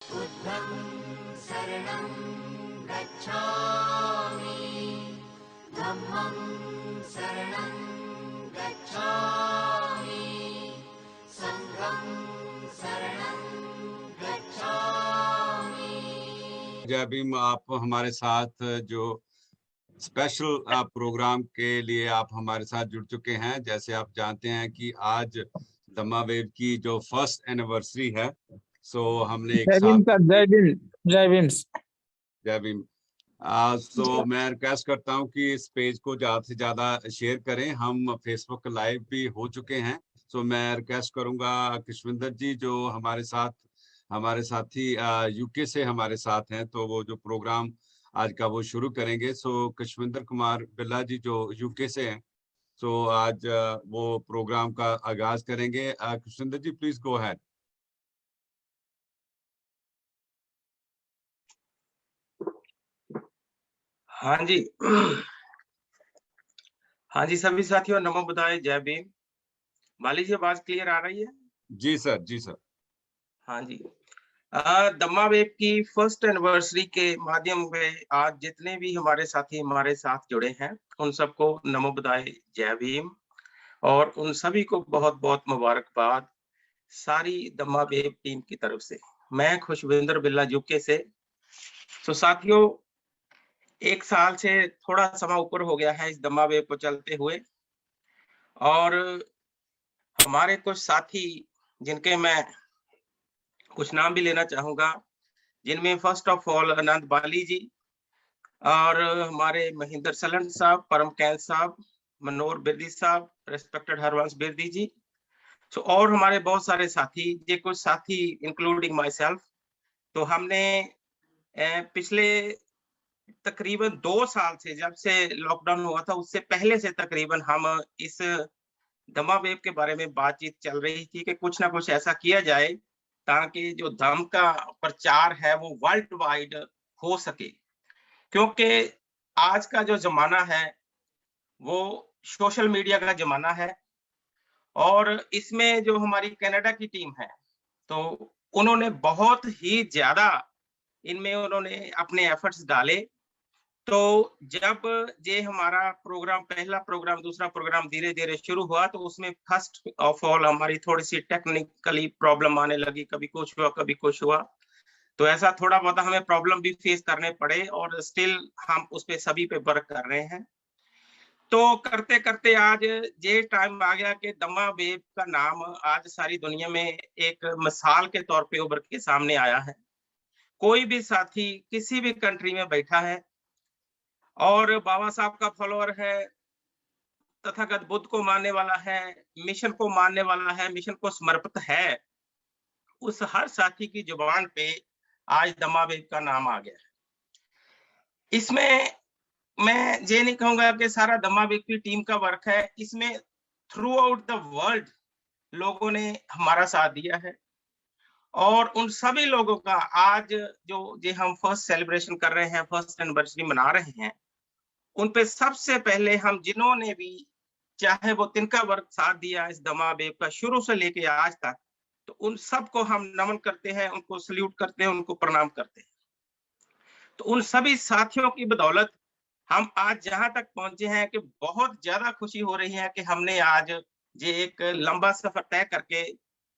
बुद्धं शरणं गच्छामि, धम्मं शरणं गच्छामि, संघं शरणं गच्छामि। जय भीम। आप हमारे साथ जो स्पेशल प्रोग्राम के लिए आप हमारे साथ जुड़ चुके हैं। जैसे आप जानते हैं कि आज दम्मा वेव की जो फर्स्ट एनिवर्सरी है, सो हमने एक जय भीम साथ सर, जय भीम, जय भीम। जय भीम। तो मैं रिक्वेस्ट करता हूं कि इस पेज को ज्यादा से ज्यादा शेयर करें। हम फेसबुक लाइव भी हो चुके हैं। सो मैं रिक्वेस्ट करूंगा कृष्णविंदर जी, जो हमारे साथी यूके से हमारे साथ हैं, तो वो जो प्रोग्राम आज का वो शुरू करेंगे। सो कृष्णविंदर कुमार बिल्ला जी जो यूके से हैं, सो आज वो प्रोग्राम का आगाज करेंगे। कृष्णविंदर जी, प्लीज गो अहेड। हाँ जी। हाँ जी, सभी साथियों नमो बुद्धाय, जय भीम। माली जी, आवाज क्लियर आ रही है? जी सर, जी सर। हाँ जी। दम्मा वेव की फर्स्ट एनिवर्सरी के माध्यम में आज जितने भी हमारे साथी हमारे साथ जुड़े हैं, उन सबको नमो बुद्धाय, जय भीम। और उन सभी को बहुत बहुत मुबारकबाद सारी दम्मा वेव टीम की तरफ से। मैं खुशविंदर बिल्ला यूके से। तो साथियों, 1 साल से थोड़ा समय ऊपर हो गया है इस दम्मा वेव को चलते हुए, और हमारे कुछ साथी जिनके मैं कुछ नाम भी लेना चाहूंगा, जिनमें फर्स्ट ऑफ ऑल अनंत बाली जी, और हमारे महेंद्र सलन साहब, परम कैल साहब, मनोहर बिरदी साहब, रेस्पेक्टेड हरवंश बिरदी जी। तो और हमारे बहुत सारे साथी, ये कुछ साथी इंक्लूडिंग माई सेल्फ। तो हमने पिछले तकरीबन 2 साल से, जब से लॉकडाउन हुआ था उससे पहले से तकरीबन हम इस दमा वेव के बारे में बातचीत चल रही थी कि कुछ ना कुछ ऐसा किया जाए ताकि जो धम्म का प्रचार है वो वर्ल्ड वाइड हो सके। क्योंकि आज का जो जमाना है वो सोशल मीडिया का जमाना है, और इसमें जो हमारी कनाडा की टीम है, तो उन्होंने बहुत ही ज्यादा इनमें उन्होंने अपने एफर्ट्स डाले। तो जब ये हमारा प्रोग्राम, पहला प्रोग्राम, दूसरा प्रोग्राम धीरे धीरे शुरू हुआ, तो उसमें फर्स्ट ऑफ ऑल हमारी थोड़ी सी टेक्निकली प्रॉब्लम आने लगी। कभी कुछ हुआ, कभी कुछ हुआ, तो ऐसा थोड़ा बहुत हमें प्रॉब्लम भी फेस करने पड़े, और स्टिल हम उस पे सभी पे वर्क कर रहे हैं। तो करते करते आज ये टाइम आ गया कि दम्मा वेव का नाम आज सारी दुनिया में एक मिसाल के तौर पे उभर के सामने आया है। कोई भी साथी किसी भी कंट्री में बैठा है और बाबा साहब का फॉलोअर है, तथागत बुद्ध को मानने वाला है, मिशन को मानने वाला है, मिशन को समर्पित है, उस हर साथी की जुबान पे आज दम्मा वेव का नाम आ गया है। इसमें मैं ये नहीं कहूंगा कि सारा दम्मा वेव की टीम का वर्क है, इसमें थ्रू आउट द वर्ल्ड लोगों ने हमारा साथ दिया है। और उन सभी लोगों का आज जो ये हम फर्स्ट सेलिब्रेशन कर रहे हैं, फर्स्ट एनिवर्सरी मना रहे हैं, उन पे सबसे पहले हम जिन्होंने भी, चाहे वो तिनका वर्ग साथ दिया इस दमा वेव का शुरू से लेके आज तक, तो उन सबको हम नमन करते हैं, उनको सल्यूट करते हैं, उनको प्रणाम करते हैं। तो उन सभी साथियों की बदौलत हम आज जहां तक पहुंचे हैं कि बहुत ज्यादा खुशी हो रही है कि हमने आज ये एक लंबा सफर तय करके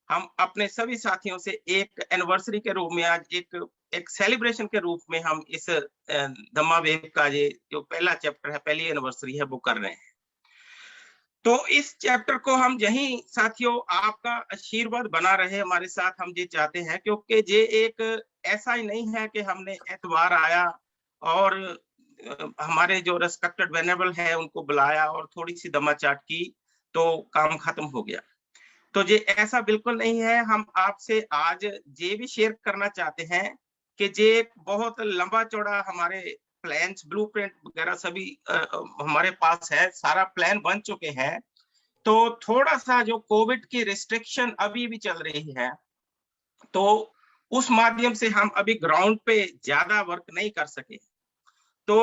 हम अपने सभी साथियों से एक एनिवर्सरी के रूप में, आज एक सेलिब्रेशन के रूप में हम इस दम्मा वेव का ये जो पहला चैप्टर है, पहली एनिवर्सरी है, वो कर रहे हैं। तो इस चैप्टर को हम यही साथियों आपका आशीर्वाद बना रहे हमारे साथ, हम ये चाहते हैं, क्योंकि ये एक ऐसा ही नहीं है कि हमने एतवार आया और हमारे जो रेस्पेक्टेड वेनेबल है उनको बुलाया और थोड़ी सी दमा चाट की तो काम खत्म हो गया। तो ये ऐसा बिल्कुल नहीं है। हम आपसे आज ये भी शेयर करना चाहते हैं कि ये बहुत लंबा चौड़ा हमारे प्लान्स, ब्लूप्रिंट वगैरह सभी हमारे पास है, सारा प्लान बन चुके हैं। तो थोड़ा सा जो कोविड की रिस्ट्रिक्शन अभी भी चल रही है, तो उस माध्यम से हम अभी ग्राउंड पे ज्यादा वर्क नहीं कर सके। तो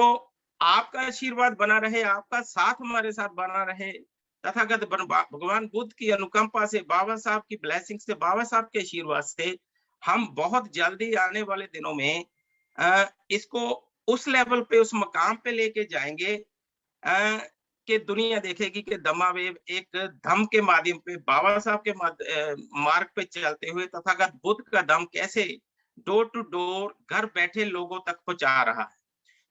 आपका आशीर्वाद बना रहे, आपका साथ हमारे साथ बना रहे, तथागत भगवान बुद्ध की अनुकंपा से, बाबा साहब की ब्लेसिंग से, बाबा साहब के आशीर्वाद से हम बहुत जल्दी आने वाले दिनों में इसको उस लेवल पे, उस मकाम पे लेके जाएंगे कि दुनिया देखेगी कि दमावेव एक धम के माध्यम पे, बाबा साहब के मार्ग पे चलते हुए तथागत बुद्ध का दम कैसे डोर टू डोर घर बैठे लोगों तक पहुंचा रहा है।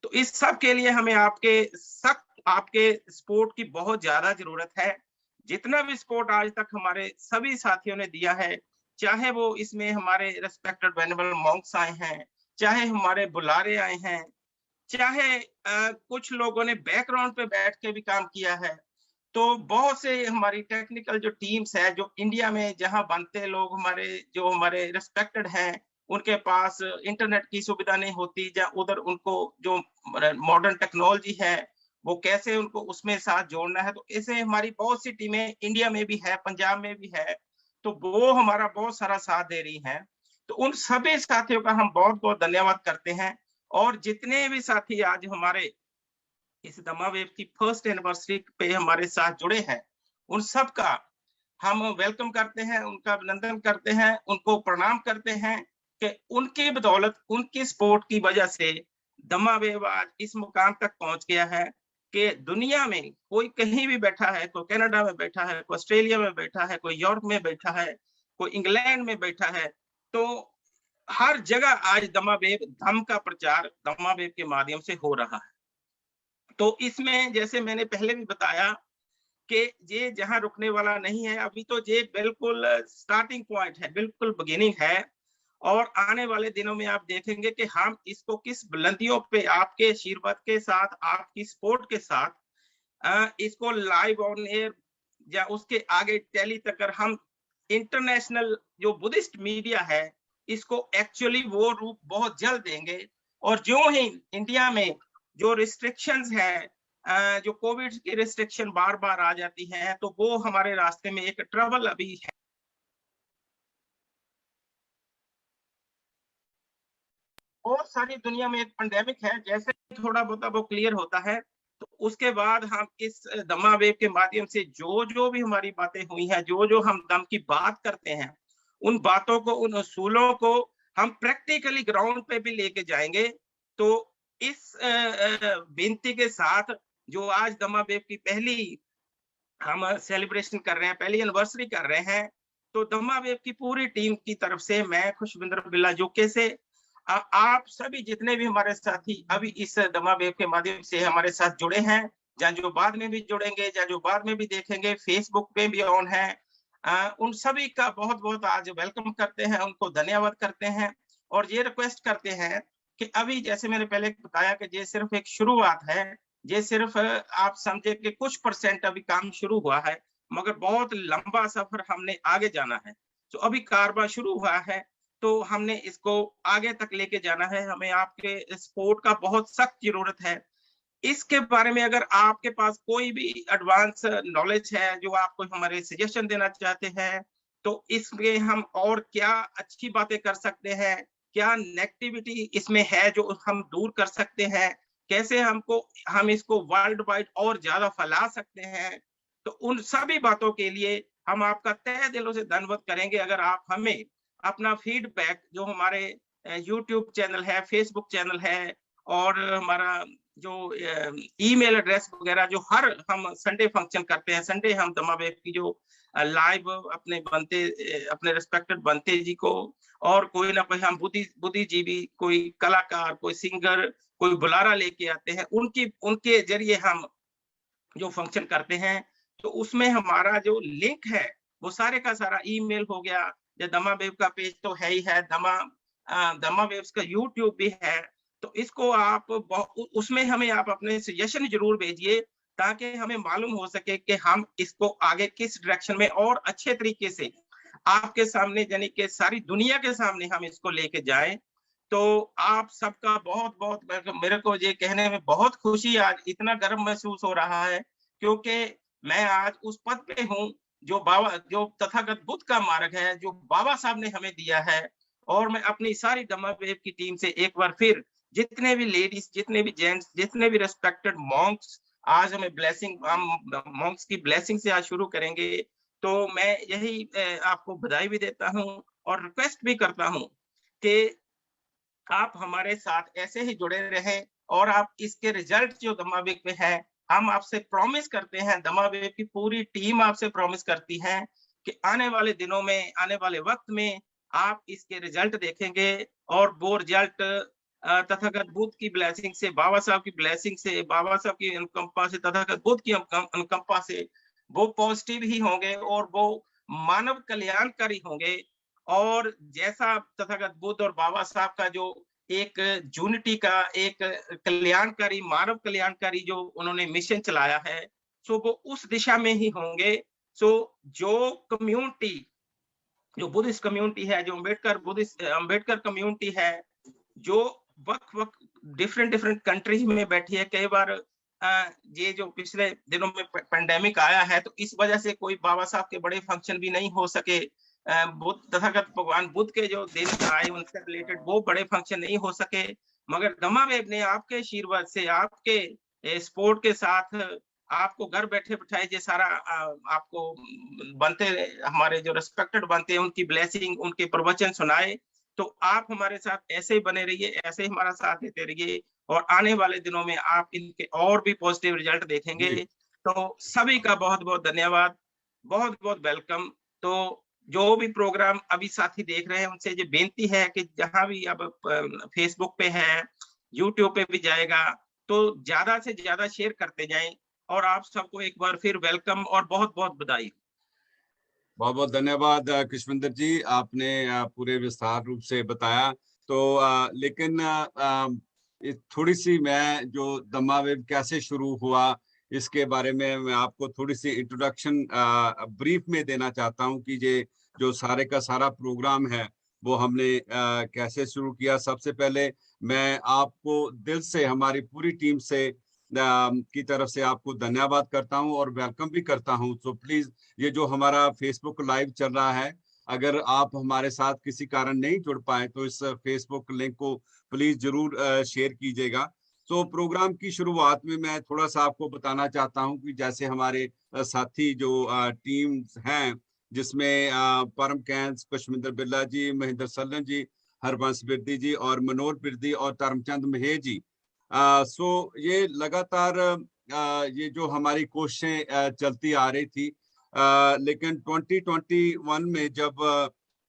तो इस सब के लिए हमें आपके सपोर्ट की बहुत ज्यादा जरूरत है। जितना भी सपोर्ट आज तक हमारे सभी साथियों ने दिया है, चाहे वो इसमें हमारे रेस्पेक्टेड वेनेबल मॉन्क्स आए हैं, चाहे हमारे बुलारे आए हैं, चाहे कुछ लोगों ने बैकग्राउंड पे बैठ के भी काम किया है, तो बहुत से हमारी टेक्निकल जो टीम्स है, जो इंडिया में जहां बनते लोग हमारे रेस्पेक्टेड हैं, उनके पास इंटरनेट की सुविधा नहीं होती, या उधर उनको जो मॉडर्न टेक्नोलॉजी है वो कैसे उनको उसमें साथ जोड़ना है, तो ऐसे हमारी बहुत सी टीमें इंडिया में भी है, पंजाब में भी है, तो वो हमारा बहुत सारा साथ दे रही हैं। तो उन सभी साथियों का हम बहुत बहुत धन्यवाद करते हैं। और जितने भी साथी आज हमारे इस दमावेव की फर्स्ट एनिवर्सरी पे हमारे साथ जुड़े हैं, उन सब का हम वेलकम करते हैं, उनका अभिनंदन करते हैं, उनको प्रणाम करते हैं कि उनकी बदौलत, उनकी सपोर्ट की वजह से दमावेव आज इस मुकाम तक पहुंच गया है कि दुनिया में कोई कहीं भी बैठा है, कोई कनाडा में बैठा है, कोई ऑस्ट्रेलिया में बैठा है, कोई यूरोप में बैठा है, कोई इंग्लैंड में बैठा है, तो हर जगह आज दमावेव धम का प्रचार दमावेव के माध्यम से हो रहा है। तो इसमें जैसे मैंने पहले भी बताया कि ये जहां रुकने वाला नहीं है, अभी तो ये बिल्कुल स्टार्टिंग पॉइंट है, बिल्कुल बिगिनिंग है। और आने वाले दिनों में आप देखेंगे कि हम इसको किस बुलंदियों पे आपके आशीर्वाद के साथ, आपकी सपोर्ट के साथ इसको लाइव ऑन एयर या उसके आगे टेली तक हम इंटरनेशनल जो बुद्धिस्ट मीडिया है इसको एक्चुअली वो रूप बहुत जल्द देंगे। और जो ही इंडिया में जो रिस्ट्रिक्शंस है, जो कोविड की रिस्ट्रिक्शन बार बार आ जाती है, तो वो हमारे रास्ते में एक ट्रबल अभी है। और सारी दुनिया में एक पेंडेमिक है, जैसे थोड़ा बहुत वो क्लियर होता है तो उसके बाद हम इस दमावेव के माध्यम से जो जो भी हमारी बातें हुई हैं, जो जो हम दम की बात करते हैं, उन बातों को, उन असूलों को हम प्रैक्टिकली ग्राउंड पे भी लेके जाएंगे। तो इस बेनती के साथ जो आज दमावेव की पहली हम सेलिब्रेशन कर रहे हैं, पहली एनिवर्सरी कर रहे हैं, तो दमावेव की पूरी टीम की तरफ से मैं खुशविंदर बिल्ला जोके से आप सभी जितने भी हमारे साथी अभी इस दमावेव के माध्यम से हमारे साथ जुड़े हैं, या जो बाद में भी जुड़ेंगे, या जो बाद में भी देखेंगे, फेसबुक पे भी ऑन है, उन सभी का बहुत बहुत आज वेलकम करते हैं, उनको धन्यवाद करते हैं। और ये रिक्वेस्ट करते हैं कि अभी जैसे मैंने पहले बताया कि ये सिर्फ एक शुरुआत है, ये सिर्फ आप समझे कि कुछ परसेंट अभी काम शुरू हुआ है, मगर बहुत लंबा सफर हमने आगे जाना है। तो अभी कारवां शुरू हुआ है, तो हमने इसको आगे तक लेके जाना है। हमें आपके सपोर्ट का बहुत सख्त जरूरत है। इसके बारे में अगर आपके पास कोई भी एडवांस नॉलेज है, जो आप कोई हमारे सजेशन देना चाहते हैं, तो इसमें हम और क्या अच्छी बातें कर सकते हैं, क्या नेगेटिविटी इसमें है जो हम दूर कर सकते हैं, कैसे हम इसको वर्ल्ड वाइड और ज्यादा फैला सकते हैं, तो उन सभी बातों के लिए हम आपका तहे दिलों से धन्यवाद करेंगे अगर आप हमें अपना फीडबैक, जो हमारे यूट्यूब चैनल है, फेसबुक चैनल है, और हमारा जो ईमेल एड्रेस वगैरह, जो हर हम संडे फंक्शन करते हैं, संडे हम दमावेव की जो लाइव अपने रिस्पेक्टेड बनते जी को, और कोई ना कोई हम बुद्धिजीवी, कोई कलाकार, कोई सिंगर, कोई बुलारा लेके आते हैं, उनके जरिए हम जो फंक्शन करते हैं, तो उसमें हमारा जो लिंक है वो सारे का सारा ईमेल हो गया, या दमावेव का पेज तो है ही है, दमावेव का यूट्यूब भी है, तो इसको आप उसमें हमें आप अपने सजेशन जरूर भेजिए, ताकि हमें मालूम हो सके कि हम इसको आगे किस डायरेक्शन में और अच्छे तरीके से आपके सामने, यानी कि सारी दुनिया के सामने हम इसको लेके जाएं। तो आप सबका बहुत बहुत, मेरे को ये कहने में बहुत खुशी, आज इतना गर्व महसूस हो रहा है, क्योंकि मैं आज उस पद पे हूँ जो तथागत बुद्ध का मार्ग है, जो बाबा साहब ने हमें दिया है। और मैं अपनी सारी दमावेव की टीम से एक बार फिर, जितने भी लेडीज, जितने भी जेंट्स, जितने भी रिस्पेक्टेड मॉन्क्स, आज हमें मॉन्क्स की ब्लेसिंग से आज शुरू करेंगे, तो मैं यही आपको बधाई भी देता हूँ और रिक्वेस्ट भी करता हूं कि आप हमारे साथ ऐसे ही जुड़े रहें और आप इसके रिजल्ट जो दमा वेब पे है, हम आपसे प्रॉमिस करते हैं, दमा वेब की पूरी टीम आपसे प्रॉमिस करती है कि आने वाले दिनों में, आने वाले वक्त में आप इसके रिजल्ट देखेंगे और वो रिजल्ट तथागत बुद्ध की ब्लेसिंग से, बाबा साहब की ब्लेसिंग से, बाबा साहब की अनुकंपा से, तथागत बुद्ध की अनुकंपा से वो पॉजिटिव ही होंगे और वो मानव कल्याणकारी होंगे। और जैसा तथागत बुद्ध और बाबा साहब का जो एक यूनिटी का, एक कल्याणकारी, मानव कल्याणकारी जो उन्होंने मिशन चलाया है, सो वो उस दिशा में ही होंगे। सो जो कम्युनिटी, जो बुद्धिस्ट कम्युनिटी है, जो अम्बेडकर कम्युनिटी है, जो वक्त डिफरेंट डिफरेंट कंट्रीज में बैठी है। कई बार ये जो पिछले दिनों में पेंडेमिक आया है, तो इस वजह से कोई बाबा साहब के बड़े फंक्शन भी नहीं हो सके। बुद्ध तथागत भगवान बुद्ध के जो दिन आए उनसे रिलेटेड वो बड़े फंक्शन नहीं हो सके, मगर दमा वेब ने आपके आशीर्वाद से, आपके सपोर्ट के साथ आपको घर बैठे बिठाए ये सारा आपको बनते, हमारे जो रिस्पेक्टेड बनते हैं उनकी ब्लेसिंग, उनके प्रवचन सुनाए। तो आप हमारे साथ ऐसे ही बने रहिए, ऐसे ही हमारा साथ देते रहिए और आने वाले दिनों में आप इनके और भी पॉजिटिव रिजल्ट देखेंगे। तो सभी का बहुत बहुत धन्यवाद, बहुत बहुत वेलकम। तो जो भी प्रोग्राम अभी साथी देख रहे हैं उनसे ये बेनती है कि जहां भी अब फेसबुक पे है, यूट्यूब पे भी जाएगा, तो ज्यादा से ज्यादा शेयर करते जाएं। और आप सबको एक बार फिर वेलकम और बहुत बहुत बधाई। बहुत बहुत धन्यवाद कृष्णेंद्र जी, आपने पूरे विस्तार रूप से बताया। तो लेकिन थोड़ी सी मैं जो दमा वेब कैसे शुरू हुआ इसके बारे में मैं आपको थोड़ी सी इंट्रोडक्शन ब्रीफ में देना चाहता हूं कि ये जो सारे का सारा प्रोग्राम है वो हमने कैसे शुरू किया। सबसे पहले मैं आपको दिल से, हमारी पूरी टीम से की तरफ से आपको धन्यवाद करता हूं और वेलकम भी करता हूं। तो प्लीज ये जो हमारा फेसबुक लाइव चल रहा है, अगर आप हमारे साथ किसी कारण नहीं जुड़ पाए तो इस फेसबुक लिंक को प्लीज जरूर शेयर कीजिएगा। तो प्रोग्राम की शुरुआत में मैं थोड़ा सा आपको बताना चाहता हूं कि जैसे हमारे साथी जो टीम हैं, जिसमें परम कैंस, कश्मीर बिरला जी, महेंद्र सल्लन जी, हरबंस बिरदी जी और मनोहर बिरदी और धर्मचंद महे जी। सो ये लगातार ये जो हमारी कोशिशें चलती आ रही थी, लेकिन 2021 में जब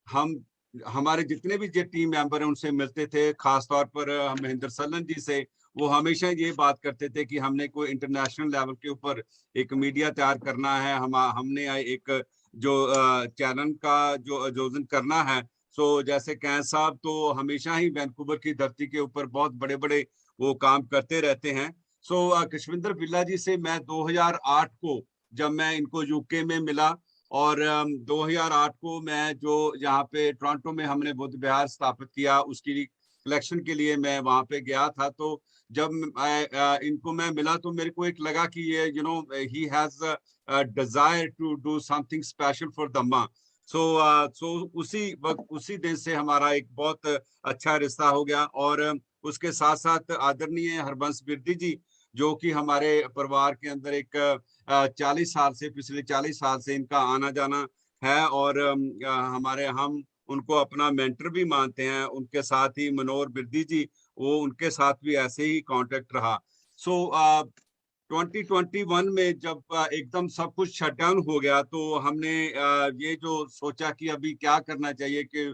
हम हमारे जितने भी जो टीम मेंबर हैं उनसे मिलते थे, खास तौर पर महेंद्र सल्लन जी से, वो हमेशा ये बात करते थे कि हमने कोई इंटरनेशनल लेवल के ऊपर एक मीडिया तैयार करना है, हमने एक जो चैनल का जो आयोजन करना है। सो जैसे कैंस साहब तो हमेशा ही वैंकूवर की धरती के ऊपर बहुत बड़े बड़े वो काम करते रहते हैं। सो कश्मीर बिरला जी से मैं 2008 को, जब मैं इनको यूके में मिला, और 2008 को मैं जो यहाँ पे टोरंटो में हमने बुद्ध विहार स्थापित किया उसकी कलेक्शन के लिए मैं वहाँ पे गया था। तो जब इनको मैं मिला तो मेरे को एक लगा कि ये ही has desire to do something special for Dhamma. So उसी वक्त, उसी दिन से हमारा एक बहुत अच्छा रिश्ता हो गया। और उसके साथ साथ आदरणीय हरबंस बिरदी जी, जो कि हमारे परिवार के अंदर एक 40 साल से, पिछले 40 साल से इनका आना जाना है और हम उनको अपना मेंटर भी मानते हैं। उनके साथ ही मनोहर बिरदी जी, वो उनके साथ भी ऐसे ही कांटेक्ट रहा। सो 2021 में जब एकदम सब कुछ शट डाउन हो गया तो हमने ये जो सोचा कि अभी क्या करना चाहिए कि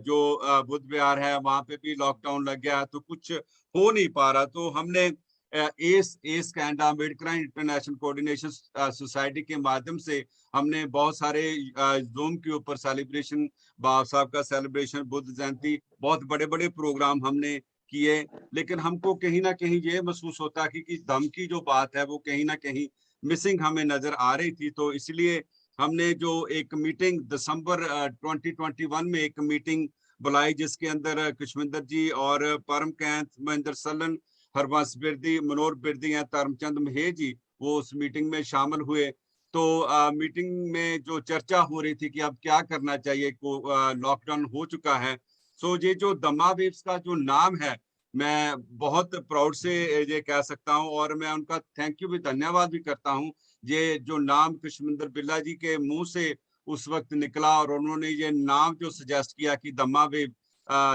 जो बुद्ध विहार है वहां पे भी लॉकडाउन लग गया तो कुछ हो नहीं पा रहा। तो हमने S Canada Ambedkar international coordination society के माध्यम से हमने बहुत सारे जूम के ऊपर सेलिब्रेशन, बाबा साहब का सेलिब्रेशन, बुद्ध जयंती, बहुत बड़े बड़े प्रोग्राम हमने किए। लेकिन हमको कहीं ना कहीं ये महसूस होता कि दम की जो बात है वो कहीं ना कहीं मिसिंग हमें नजर आ रही थी। तो इसलिए हमने जो एक मीटिंग दिसंबर 2021 में एक मीटिंग बुलाई, जिसके अंदर कश्मीर जी और परम कैंथ, महेंद्र सल्लन, हरबंस बिरदी, मनोहर बिरदी या धर्मचंद महे जी, वो उस मीटिंग में शामिल हुए। तो मीटिंग में जो चर्चा हो रही थी कि अब क्या करना चाहिए, को लॉकडाउन हो चुका है। सो ये जो दम्मा वेव्स का जो नाम है, मैं बहुत प्राउड से ये कह सकता हूं और मैं उनका थैंक यू भी, धन्यवाद भी करता हूं। ये जो नाम कश्मीर बिरला जी के मुंह से उस वक्त निकला और उन्होंने ये नाम जो सजेस्ट किया कि दम्मा वेव,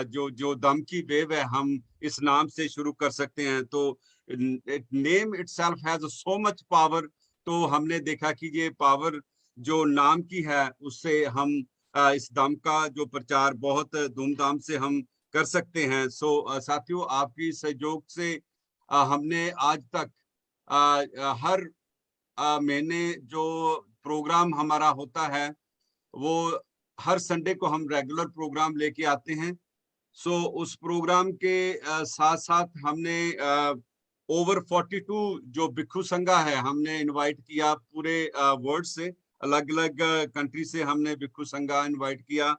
जो दम की वेव है, हम इस नाम से शुरू कर सकते हैं। तो name itself has so much power. तो हमने देखा कि ये पावर जो नाम की है, उससे हम इस दम का जो प्रचार बहुत धूमधाम से हम कर सकते हैं। साथियों, आपकी सहयोग से हमने आज तक हर महीने जो प्रोग्राम हमारा होता है, वो हर संडे को हम रेगुलर प्रोग्राम लेके आते हैं। उस प्रोग्राम के साथ साथ हमने ओवर 42 जो भिक्षु संघा है, हमने इनवाइट किया पूरे वर्ल्ड से, अलग अलग कंट्री से हमने भिक्षु संघा इनवाइट किया।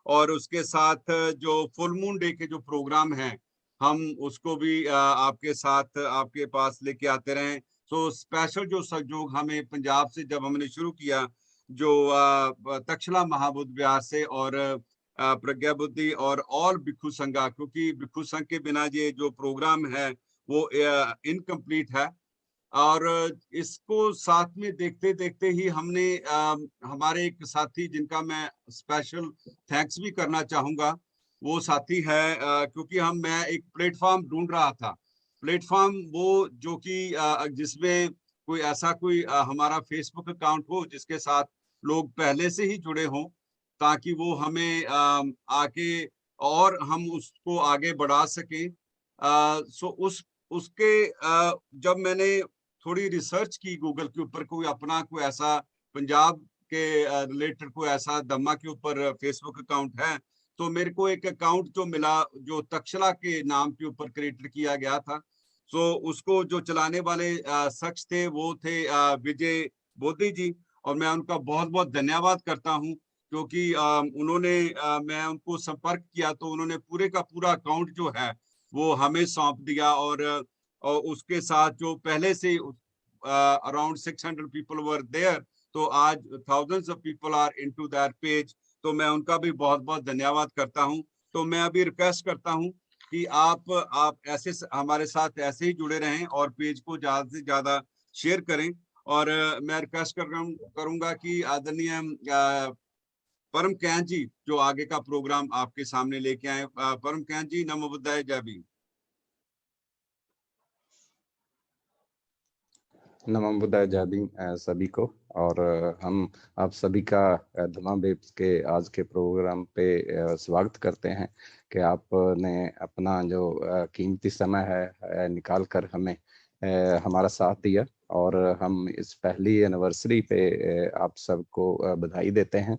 और उसके साथ जो फुल मून डे के जो प्रोग्राम हैं, हम उसको भी आपके साथ आपके पास लेके आते रहे। स्पेशल जो सहयोग हमें पंजाब से जब हमने शुरू किया, जो तक्षशिला महाबोध विहार से और प्रज्ञा बुद्धि और ऑल भिक्षु संघा, क्योंकि भिक्षु संघ के बिना ये जो प्रोग्राम है वो इनकम्प्लीट है। और इसको साथ में देखते देखते ही हमने हमारे एक साथी जिनका मैं स्पेशल थैंक्स भी करना चाहूंगा, वो साथी है क्योंकि मैं एक प्लेटफॉर्म ढूंढ रहा था, प्लेटफॉर्म वो जो कि जिसमें कोई ऐसा कोई हमारा फेसबुक अकाउंट हो जिसके साथ लोग पहले से ही जुड़े हों, ताकि वो हमें आके और हम उसको आगे बढ़ा सकें। उसके जब मैंने थोड़ी रिसर्च की गूगल के ऊपर, कोई ऐसा पंजाब के रिलेटेड कोई ऐसा दम्मा के ऊपर फेसबुक अकाउंट है, तो मेरे को एक अकाउंट जो मिला जो तक्षशिला के नाम के ऊपर क्रिएट किया गया था। उसको जो चलाने वाले शख्स थे वो थे विजय बोधी जी, और मैं उनका बहुत बहुत धन्यवाद करता हूँ, क्योंकि मैं उनको संपर्क किया तो उन्होंने पूरे का पूरा अकाउंट जो है वो हमें सौंप दिया। और उसके साथ जो पहले से अराउंड 600 पीपल वर देयर, तो आज thousands of people are into that page. तो मैं उनका भी बहुत बहुत धन्यवाद करता हूं। तो मैं अभी रिक्वेस्ट करता हूं कि आप ऐसे हमारे साथ ऐसे ही जुड़े रहें और पेज को ज्यादा से ज्यादा शेयर करें। और मैं रिक्वेस्ट करूंगा कि आदरणीय परम कैन जी जो आगे का प्रोग्राम आपके सामने लेके आए। परम कैन जी, नमो बुद्धाय, जय भीम। नमो बुद्धाय, जय भीम सभी को। और हम आप सभी का दम्मा वेव के आज के प्रोग्राम पे स्वागत करते हैं कि आपने अपना जो कीमती समय है निकाल कर हमें हमारा साथ दिया। और हम इस पहली एनिवर्सरी पे आप सबको बधाई देते हैं।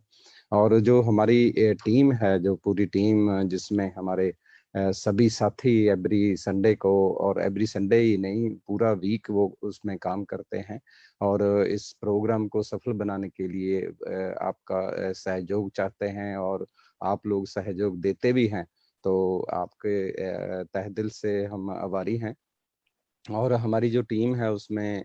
और जो हमारी टीम है, जो पूरी टीम जिसमें हमारे सभी साथी एवरी संडे को, और एवरी संडे ही नहीं पूरा वीक वो उसमें काम करते हैं। और इस प्रोग्राम को सफल बनाने के लिए आपका सहयोग चाहते हैं और आप लोग सहयोग देते भी हैं, तो आपके तहे दिल से हम आभारी हैं। और हमारी जो टीम है उसमें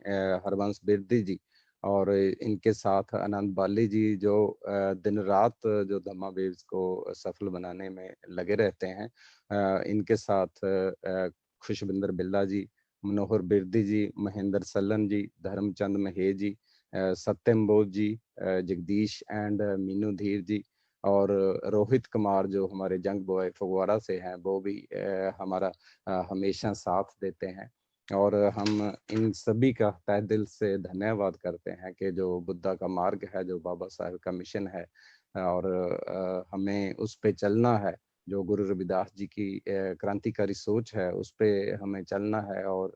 हरवंश बिरदी जी और इनके साथ आनंद बाली जी, जो दिन रात जो दम्मा वेव्स को सफल बनाने में लगे रहते हैं। इनके साथ खुशविंदर बिल्ला जी, मनोहर बिरदी जी, महेंद्र सल्लन जी, धर्मचंद महे जी, सत्यम बोध जी, जगदीश एंड मीनू धीर जी, और रोहित कुमार जो हमारे जंग बॉय फगवाड़ा से हैं, वो भी हमारा हमेशा साथ देते हैं। और हम इन सभी का तहे दिल से धन्यवाद करते हैं कि जो बुद्धा का मार्ग है, जो बाबा साहब का मिशन है, और हमें उस पे चलना है। जो गुरु रविदास जी की क्रांतिकारी सोच है, उस पे हमें चलना है और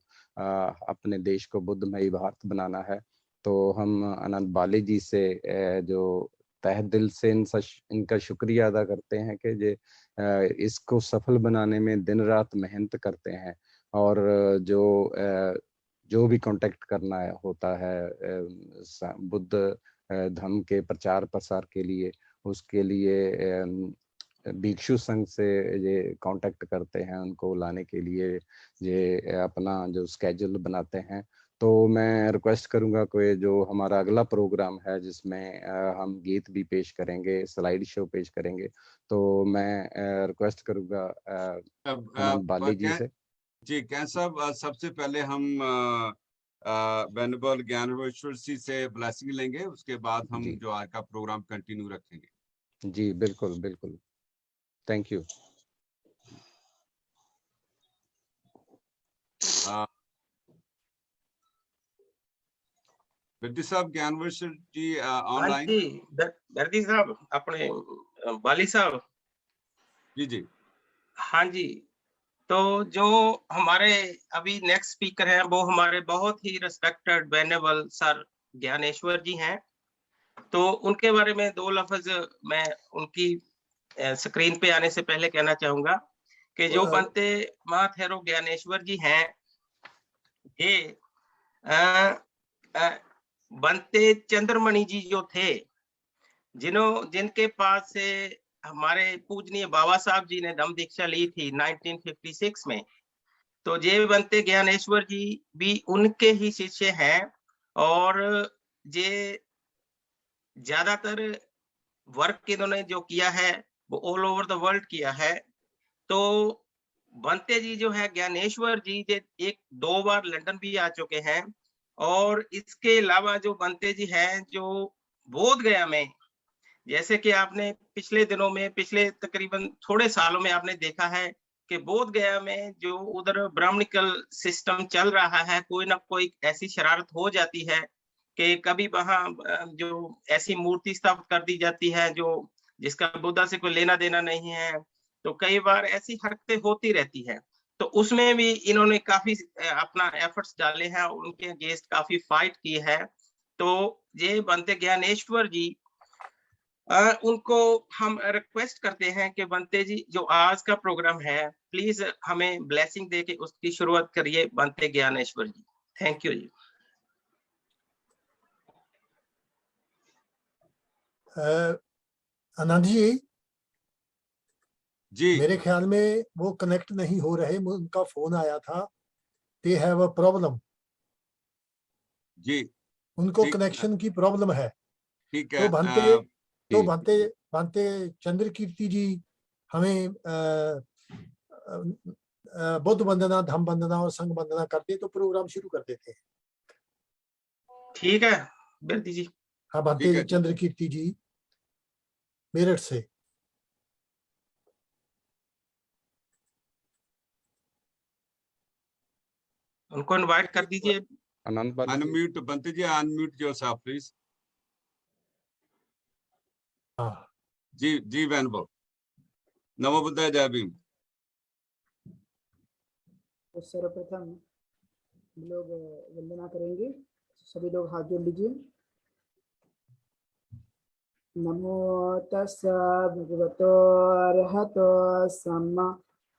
अपने देश को बुद्धमयी भारत बनाना है। तो हम आनंद बाली जी से जो तहे दिल से इनका शुक्रिया अदा करते हैं कि जे इसको सफल बनाने में दिन रात मेहनत करते हैं। और जो भी कांटेक्ट करना होता है बुद्ध धर्म के प्रचार प्रसार के लिए, उसके लिए भिक्षु संघ से ये कांटेक्ट करते हैं, उनको लाने के लिए ये अपना जो स्केड्यूल बनाते हैं। तो मैं रिक्वेस्ट करूंगा कोई जो हमारा अगला प्रोग्राम है जिसमें हम गीत भी पेश करेंगे, स्लाइड शो पेश करेंगे, तो मैं रिक्वेस्ट करूंगा आनंद बाली जी से। जी कैन साहब, सबसे पहले हम वेनेबल ज्ञानेश्वर जी से ब्लेसिंग लेंगे, उसके बाद हम जी जो आज का प्रोग्राम कंटिन्यू रखेंगे। जी बिल्कुल बिल्कुल, थैंक यू। बिरदी साहब, ज्ञानेश्वर जी हाँ ऑनलाइन? जी, दर्दी साहब, अपने बाली साहब। जी जी हाँ जी, तो जो हमारे अभी नेक्स्ट स्पीकर हैं वो हमारे बहुत ही रिस्पेक्टेड वेनेबल सर ज्ञानेश्वर जी हैं। तो उनके बारे में 2 लफ्ज मैं उनकी स्क्रीन पे आने से पहले कहना चाहूंगा कि जो बनते महाथेरो ज्ञानेश्वर जी हैं, ये बनते चंद्रमणि जी जो थे, जिनके पास से हमारे पूजनीय बाबा साहब जी ने धम्म दीक्षा ली थी 1956 में। तो ये बनते ज्ञानेश्वर जी भी उनके ही शिष्य हैं और ये ज्यादातर वर्क इन्होंने जो किया है वो ऑल ओवर द वर्ल्ड किया है। तो बनते जी जो है ज्ञानेश्वर जी ये 1-2 बार लंदन भी आ चुके हैं। और इसके अलावा जो बनते जी हैं जो बोध गया में, जैसे कि आपने पिछले दिनों में, पिछले तकरीबन थोड़े सालों में आपने देखा है कि बोध गया में जो उधर ब्राह्मणिकल सिस्टम चल रहा है, कोई ना कोई ऐसी शरारत हो जाती है कि कभी वहां जो ऐसी मूर्ति स्थापित कर दी जाती है जो जिसका बुद्धा से कोई लेना देना नहीं है। तो कई बार ऐसी हरकतें होती रहती है। तो उसमें भी इन्होंने काफी अपना एफर्ट्स डाले हैं, उनके अगेंस्ट काफी फाइट की है। तो ये बनते ज्ञानेश्वर जी, उनको हम रिक्वेस्ट करते हैं कि बनते जी जो आज का प्रोग्राम है, प्लीज हमें ब्लेसिंग दे के उसकी शुरुआत करिए बनते ज्ञानेश्वर जी। थैंक यू जी। आनंद जी, जी मेरे ख्याल में वो कनेक्ट नहीं हो रहे, उनका फोन आया था, दे हैव अ प्रॉब्लम, जी उनको ठीक कनेक्शन की प्रॉब्लम है। ठीक तो है। भांते तो जी भांते भांते चंद्र कीर्ति जी हमें बुद्ध वंदना, धम्म वंदना और संघ वंदना करते तो प्रोग्राम शुरू कर देते हैं। ठीक है बिरती जी। हाँ, ठीक भांते है। चंद्र कीर्ति जी मेरठ से। उनको इनवाइट कर दीजिए। अनंत बाली जी। अनम्यूट बनते जी, अनम्यूट योरसेल्फ प्लीज। हाँ जी जी वेनेबल। नमो बुद्धाय, जय भीम। तो सर्वप्रथम हम लोग वंदना करेंगे। सभी लोग हाथ जोड़ लीजिए। नमो तस्सा भगवतो अरहतो सम्मा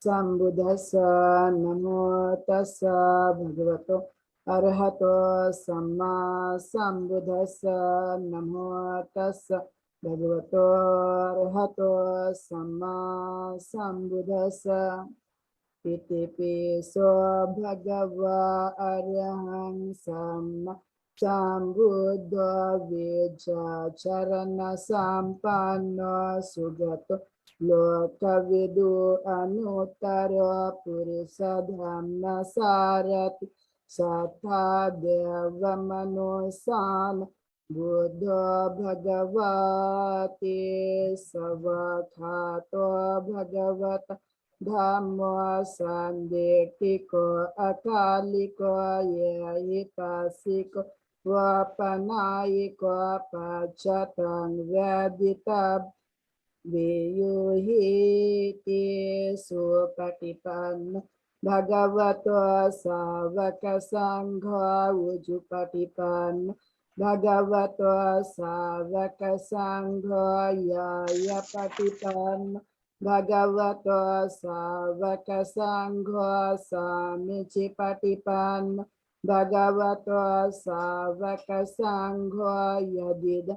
सम्बुद्धस्सा। नमो तस्सा भगवतो अरहतो सम्मा सम्बुद्धस्सा। नमो तस्सा भगवतो अरहतो सम्मा सम्बुद्धस्सा। इतिपिसो भगवा अरहं सम्मा सम्बुद्धो विचरण सम्पन्नो सुगतो लोकविदु अनुत्तरो पुरुष धम्म सारथि सथा देवमनुष्यान् बुद्धो भगवते सवखातो भगवत धम्मो संदेटिको अकालिको येहिपासिको वपनायिको पश्चातं वेदितं वियुहिते सुपटिपन्न भगवतो सावक संघ उजुपटिपन्न भगवतो सावक संघ ययपटिपन्न भगवतो सावक संघ सामिचि पटिपन्न भगवतो सावक संघ यदिद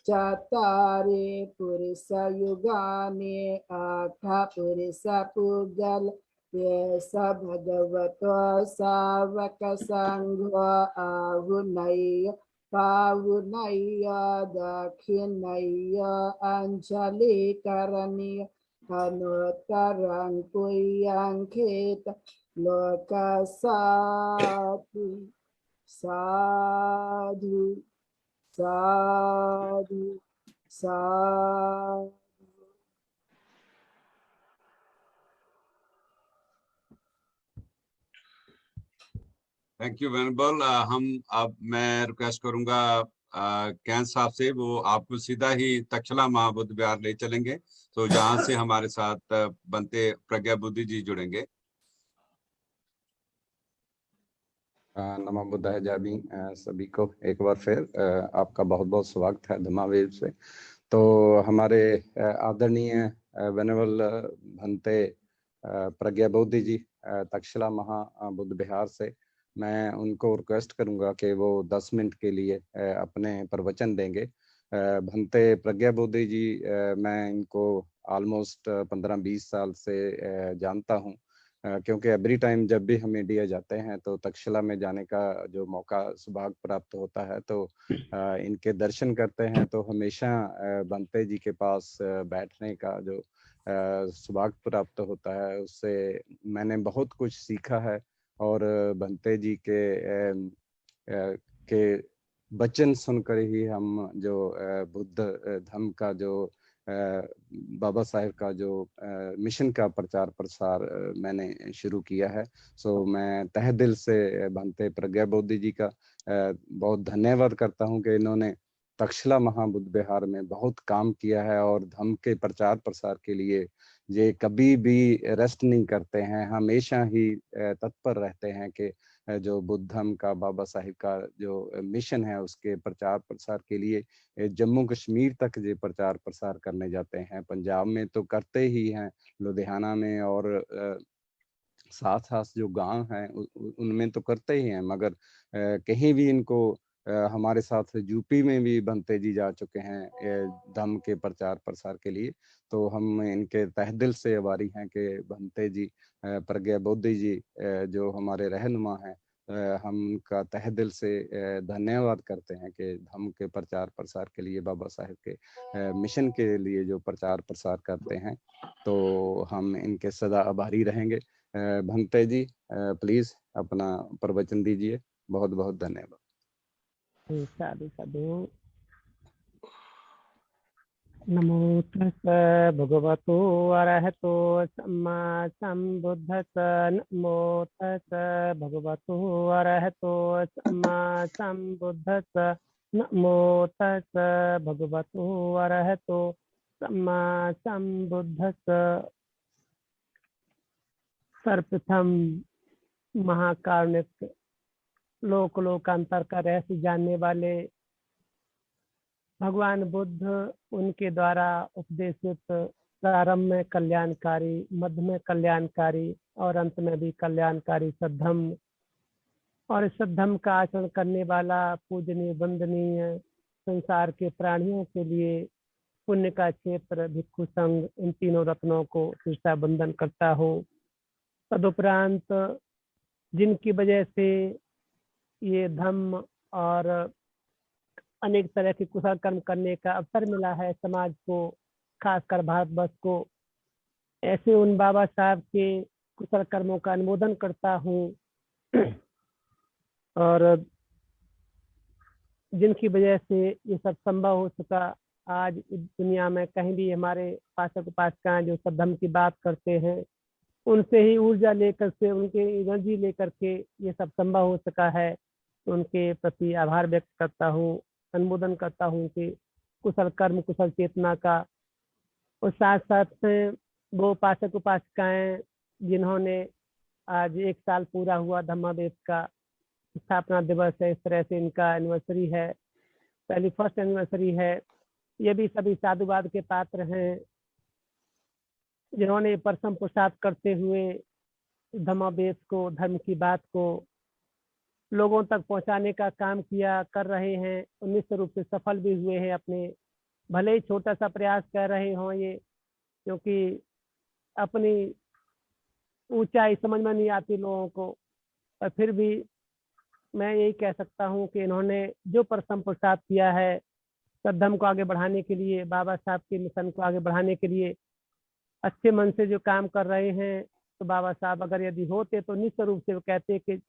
चत्तारि पुरुष युगानि आठ पुरुष पुगल ये सब भगवतो सावक संघ आहुनैय पावुनैय दक्षिणैय अंजलि करणीय अनुत्तरं पुयं खेत लोकसाति। साधु साधु साधु। Thank you वेनेबल। मैं रिक्वेस्ट करूंगा कैन साहब से, वो आपको सीधा ही तक्षशिला महाबुद्ध विहार ले चलेंगे, तो जहां से हमारे साथ बनते प्रज्ञा बुद्धि जी जुड़ेंगे। नमो बुद्धाय जय भीम सभी को एक बार फिर आपका बहुत बहुत स्वागत है धम्मा वेव से। तो हमारे आदरणीय वेनेबल भंते प्रज्ञा बुद्धि जी तक्षशिला महाबुद्ध विहार से, मैं उनको रिक्वेस्ट करूंगा कि वो 10 मिनट के लिए अपने प्रवचन देंगे। भंते प्रज्ञा बुद्धि जी, मैं इनको ऑलमोस्ट 15-20 साल से जानता हूँ, क्योंकि एवरी टाइम जब भी हम इंडिया जाते हैं तो तक्षशिला में जाने का जो मौका सौभाग्य प्राप्त होता है, तो इनके दर्शन करते हैं, तो हमेशा भंते जी के पास बैठने का जो सौभाग्य प्राप्त होता है, उससे मैंने बहुत कुछ सीखा है। और भंते जी के वचन सुनकर ही हम जो बुद्ध धम्म का जो बाबा साहेब का जो मिशन का प्रचार प्रसार मैंने शुरू किया है। सो मैं तहे दिल से भंते प्रज्ञा बुद्धि जी का बहुत धन्यवाद करता हूं कि इन्होंने तक्षशिला महाबुद्ध विहार में बहुत काम किया है और धम्म के प्रचार प्रसार के लिए ये कभी भी रेस्ट नहीं करते हैं, हमेशा ही तत्पर रहते हैं कि जो बुद्ध धम्म का बाबा साहिब का जो मिशन है उसके प्रचार प्रसार के लिए जम्मू कश्मीर तक ये प्रचार प्रसार करने जाते हैं। पंजाब में तो करते ही हैं, लुधियाना में और साथ साथ जो गांव हैं उनमें तो करते ही हैं, मगर कहीं भी इनको हमारे साथ यूपी में भी भंते जी जा चुके हैं धम्म के प्रचार प्रसार के लिए। तो हम इनके तहे दिल से आभारी हैं कि भंते जी प्रज्ञा बुद्धि जी जो हमारे रहनुमा हैं, हम उनका तहे दिल से धन्यवाद करते हैं कि धम्म के प्रचार प्रसार के लिए बाबा साहेब के मिशन के लिए जो प्रचार प्रसार करते हैं, तो हम इनके सदा आभारी रहेंगे। भंते जी प्लीज अपना प्रवचन दीजिए। बहुत बहुत धन्यवाद। साधु साधु। नमो तस्सै भगवतो अरहतो सम्मा सम्बुद्धस्सै। नमो तस्सै भगवतो अरहतो सम्मा सम्बुद्धस्सै। नमो तस्सै भगवतो अरहतो सम्मा सम्बुद्धस्सै। सर्वप्रथम महाकारुणिक लोक लोकांतर का रहस्य जानने वाले भगवान बुद्ध, उनके द्वारा उपदेशित प्रारंभ में कल्याणकारी, मध्य में कल्याणकारी और अंत में भी कल्याणकारी सद्धम्म, और इस सद्धम्म का आचरण करने वाला पूजनीय वंदनीय संसार के प्राणियों के लिए पुण्य का क्षेत्र भिक्षु संघ, इन तीनों रत्नों को शीर्षा बंधन करता हो। तदुपरांत जिनकी वजह से ये धम्म और अनेक तरह के कुशल कर्म करने का अवसर मिला है समाज को, खासकर भारतवर्ष को, ऐसे उन बाबा साहब के कुशल कर्मों का अनुमोदन करता हूँ और जिनकी वजह से ये सब संभव हो सका। आज इस दुनिया में कहीं भी हमारे उपासक उपासिकाएं जो सब धम्म की बात करते हैं, उनसे ही ऊर्जा लेकर से, उनके एनर्जी लेकर के ये सब संभव हो सका है। उनके प्रति आभार व्यक्त करता हूँ, अनुमोदन करता हूँ कि कुशल कर्म कुशल चेतना का। और साथ साथ में वो उपासक उपासिकाएं जिन्होंने आज 1 साल पूरा हुआ धम्मावेद का स्थापना दिवस है, इस तरह से इनका एनिवर्सरी है, पहली फर्स्ट एनिवर्सरी है, ये भी सभी साधुवाद के पात्र हैं जिन्होंने परसम पुरुषार्थ करते हुए धम्मावेद को, धर्म की बात को लोगों तक पहुंचाने का काम किया, कर रहे हैं, निश्चित रूप से सफल भी हुए हैं। अपने भले ही छोटा सा प्रयास कर रहे हों ये, क्योंकि अपनी ऊंचाई समझ में नहीं आती लोगों को, पर फिर भी मैं यही कह सकता हूं कि इन्होंने जो परसम पुरुषार्थ किया है सद्धम्म को आगे बढ़ाने के लिए, बाबा साहब के मिशन को आगे बढ़ाने के लिए अच्छे मन से जो काम कर रहे हैं, तो बाबा साहब अगर यदि होते तो निश्चित रूप से वो कहते कि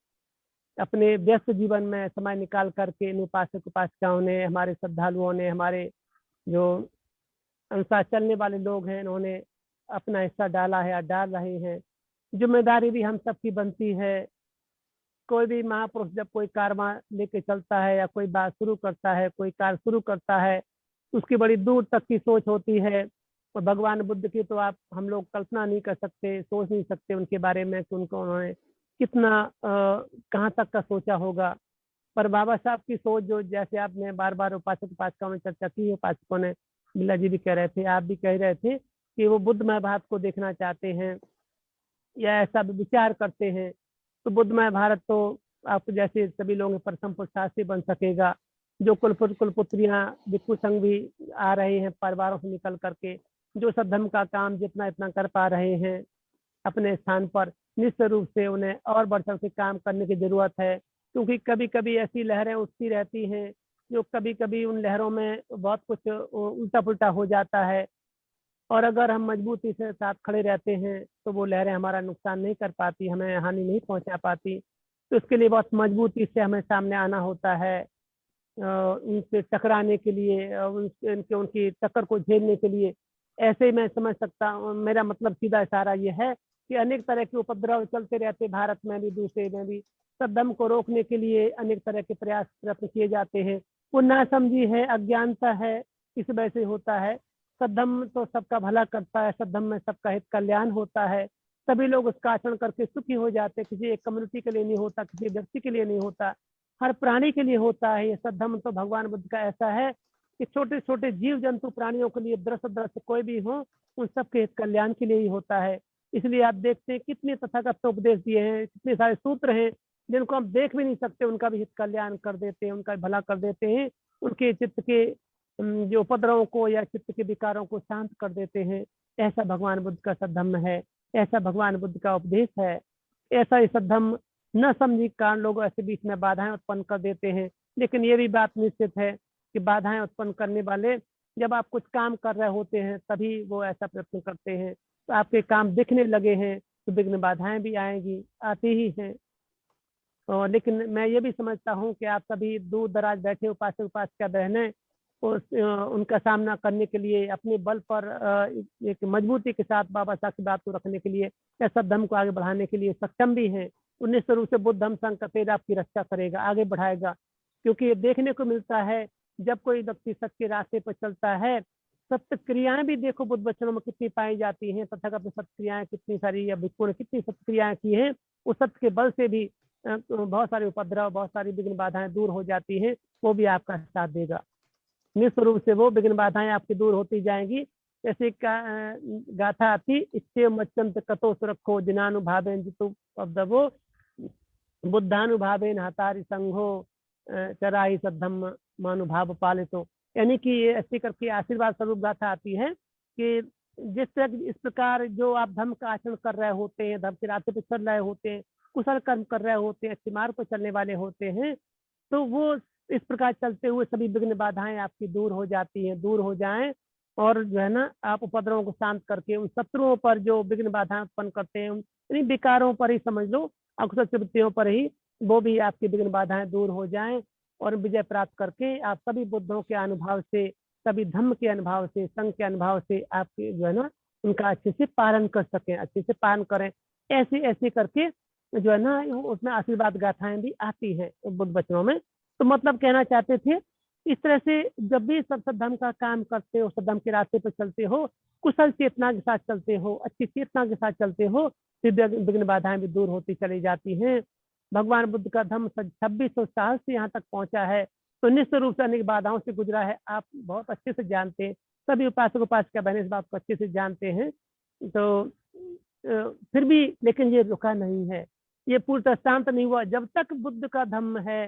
अपने व्यस्त जीवन में समय निकाल करके इन उपासक उपासिकाओं ने, हमारे श्रद्धालुओं ने, हमारे जो अनुसार चलने वाले लोग हैं, इन्होंने अपना हिस्सा डाला है या डाल रहे हैं। जिम्मेदारी भी हम सबकी बनती है। कोई भी महापुरुष जब कोई कारवां लेके चलता है या कोई बात शुरू करता है, कोई कार्य शुरू करता है, उसकी बड़ी दूर तक की सोच होती है। और भगवान बुद्ध की तो आप हम लोग कल्पना नहीं कर सकते, सोच नहीं सकते उनके बारे में कि उन्होंने कितना कहाँ तक का सोचा होगा। पर बाबा साहब की सोच, जो जैसे आपने बार बार उपासक उपासिकाओं में चर्चा की है, उपासकों ने, बिल्ला जी भी कह रहे थे, आप भी कह रहे थे कि वो बुद्धमय भारत को देखना चाहते हैं या ऐसा विचार करते हैं। तो बुद्धमय भारत तो आप जैसे सभी लोगों के प्रथम पुरुषार्थी बन सकेगा। जो कुलपुत्रियां भिक्षु संघ भी आ रहे हैं परिवारों से निकल करके, जो सद्धर्म का काम जितना इतना कर पा रहे हैं अपने स्थान पर, निश्चित रूप से उन्हें और बढ़ चढ़ के काम करने की जरूरत है। क्योंकि कभी कभी ऐसी लहरें उठती रहती हैं जो कभी कभी उन लहरों में बहुत कुछ उल्टा पुल्टा हो जाता है। और अगर हम मजबूती से साथ खड़े रहते हैं तो वो लहरें हमारा नुकसान नहीं कर पाती, हमें हानि नहीं पहुंचा पाती। तो इसके लिए बहुत मजबूती से हमें सामने आना होता है, उनसे टकराने के लिए, उनकी टक्कर को झेलने के लिए। ऐसे ही मैं समझ सकता हूँ, मेरा मतलब सीधा इशारा ये है कि अनेक तरह के उपद्रव चलते रहते, भारत में भी दूसरे में भी। सद्धर्म को रोकने के लिए अनेक तरह के प्रयास प्रयत्न किए जाते हैं। वो नासमझी है, अज्ञानता है, इस वजह से होता है। सद्धर्म तो सबका भला करता है, सद्धर्म में सबका हित कल्याण होता है, सभी लोग उसका आचरण करके सुखी हो जाते। किसी एक कम्युनिटी के लिए नहीं होता, किसी व्यक्ति के लिए नहीं होता, हर प्राणी के लिए होता है। ये सद्धर्म तो भगवान बुद्ध का ऐसा है कि छोटे छोटे जीव जंतु प्राणियों के लिए, दृश्य कोई भी हो, उन सबके हित कल्याण के लिए ही होता है। इसलिए आप देखते हैं कितने तथागत उपदेश दिए हैं, कितने सारे सूत्र हैं जिनको हम देख भी नहीं सकते, उनका भी हित कल्याण कर देते हैं, उनका भला कर देते हैं, उनके चित्त के जो उपद्रवों को या चित्त के विकारों को शांत कर देते हैं। ऐसा भगवान बुद्ध का सद्धर्म है, ऐसा भगवान बुद्ध का उपदेश है। ऐसा ही सद्धर्म न समझी कारण लोग ऐसे बीच में बाधाएं उत्पन्न कर देते हैं। लेकिन ये भी बात निश्चित है कि बाधाएं उत्पन्न करने वाले जब आप कुछ काम कर रहे होते हैं तभी वो ऐसा प्रयत्न करते हैं। तो आपके काम दिखने लगे हैं तो विघ्न बाधाएं भी आएंगी, आती ही हैं। और लेकिन मैं ये भी समझता हूँ कि आप सभी दूर दराज बैठे उपासक उपासिका बहनें, उनका सामना करने के लिए अपने बल पर एक मजबूती के साथ बाबा साहब की बात को रखने के लिए या सद्धर्म को आगे बढ़ाने के लिए सक्षम भी हैं। निश्चित रूप से बुद्ध धम्म संघ का पेड़ आपकी रक्षा करेगा, आगे बढ़ाएगा। क्योंकि ये देखने को मिलता है जब कोई व्यक्ति सत्य के रास्ते पर चलता है, सत्य क्रियाएं भी देखो बुद्ध वचनों में कितनी पाई जाती हैं, तथागत सत्य क्रियाएं कितनी सारी, या भिक्षु ने कितनी सत्य क्रियाएं की हैं, उस सत्य के बल से भी बहुत सारे उपद्रव, बहुत सारी विघ्न बाधाएं दूर हो जाती हैं। वो भी आपका साथ देगा। निश्चित रूप से वो विघ्न बाधाएं आपकी दूर होती जाएंगी। जैसे गाथा आती, इच्छे मच्चंत कतो सुरक्षो जिनानुभावेन जितु पब्दवो बुद्धानुभावेन हतारि संघो चराई सद्धम्म मानुभाव पालितो। यानी कि ये ऐसी करके आशीर्वाद स्वरूप गाथा आती है कि जिस तरह इस प्रकार जो आप धर्म का आचरण कर रहे होते हैं, धर्म के रास्ते पर चल रहे होते हैं, कुशल कर्म कर रहे होते हैं, अच्छे मार्ग पर चलने वाले होते हैं, तो वो इस प्रकार चलते हुए सभी विघ्न बाधाएं आपकी दूर हो जाती हैं, दूर हो जाएं। और जो है ना, आप उपद्रवों को शांत करके उन शत्रुओं पर जो विघ्न बाधाएं उत्पन्न करते हैं, उन विकारों पर ही समझ लो, अकुशल प्रवृत्तियों पर ही वो भी आपकी विघ्न बाधाएं दूर हो जाएं और विजय प्राप्त करके आप सभी बुद्धों के अनुभव से, सभी धम्म के अनुभव से, संघ के अनुभव से आपके जो है ना उनका अच्छे से पालन कर सकें, अच्छे से पालन करें। ऐसे ऐसे करके जो है ना उसमें आशीर्वाद गाथाएं भी आती है बुद्ध वचनों में। तो मतलब कहना चाहते थे, इस तरह से जब भी सब सद्धर्म का काम करते हो, सद्धर्म के रास्ते पर चलते हो, कुशल चेतना के साथ चलते हो, अच्छी चेतना के साथ चलते हो, फिर विघ्न बाधाएं भी दूर होती चली जाती हैं। भगवान बुद्ध का धम्म 2600 साल से यहाँ तक पहुंचा है, तो निश्चित रूप से अनेक बाधाओं से गुजरा है। आप बहुत अच्छे से जानते हैं, सभी उपासक उपासिका बहनें इस बात को अच्छे से जानते हैं। तो फिर भी लेकिन ये रुका नहीं है, ये पूर्णतः शांत नहीं हुआ। जब तक बुद्ध का धम्म है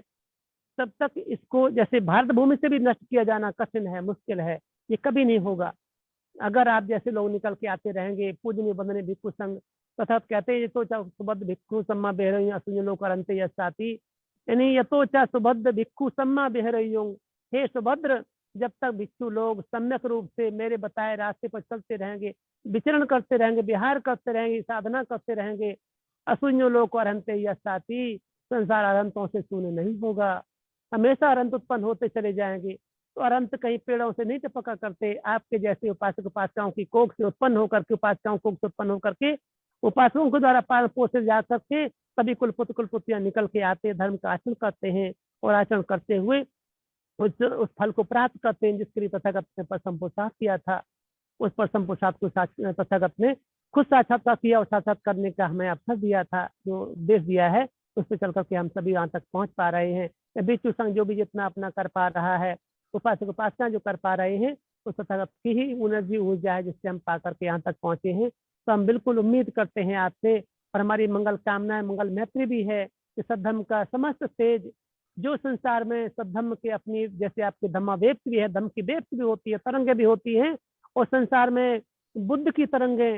तब तक इसको, जैसे भारत भूमि से भी नष्ट किया जाना कठिन है, मुश्किल है, ये कभी नहीं होगा। अगर आप जैसे लोग निकल के आते रहेंगे, पूजनीय वंदनीय भिक्षु संघ, तथा कहते हैं ये तो सुबद्ध भिक्षु सम्मा बेहरई असुजनो करंते यसाती, यानी यथोचा सुबद्ध भिक्षु सम्मा बेहरइयों। हे सुभद्र, जब तक भिक्षु लोग सम्यक रूप से मेरे बताए रास्ते पर चलते रहेंगे, विचरण करते रहेंगे, विहार करते रहेंगे, साधना करते रहेंगे, असुजनो लोग करंते यसाती, संसार अनंतों से शून्य नहीं होगा, हमेशा अनंत उत्पन्न होते चले जाएंगे। तो अनंत कहीं पेड़ों से नहीं टपका करते, आपके जैसे उपासक उपासिकाओं की कोख से उत्पन्न होकर के, उपासिकाओं कोख से उत्पन्न होकर के, उपासकों के द्वारा पालन पोषे जा करके सभी कुलपुत्र कुलपुत्रियां निकल के आते, धर्म का आचरण करते हैं और आचरण करते हुए उस फल को प्राप्त करते हैं जिसके लिए तथागत ने परसम पुरुषार्थ किया था। उस परसम पुरुषार्थ को तथागत ने खुद साक्षात्कार किया और साक्षात्कार करने का हमें अवसर दिया था, जो उपदेश दिया है उस पर चल करके हम सभी यहाँ तक पहुंच पा रहे हैं। भिक्षु संघ जो भी जितना अपना कर पा रहा है, उपासक उपासना जो कर पा रहे हैं, उस तथागत की ही एनर्जी ऊर्जा है जिससे हम पा करके यहाँ तक पहुंचे हैं। तो हम बिल्कुल उम्मीद करते हैं आपसे, और हमारी मंगल कामनाएं मंगल मैत्री भी है कि सद्धर्म का समस्त तेज जो संसार में सद्धर्म के अपनी, जैसे आपके धम्मा वेप्त भी है, धम्म की वेप्त भी होती है, तरंगे भी होती हैं, और संसार में बुद्ध की तरंगे,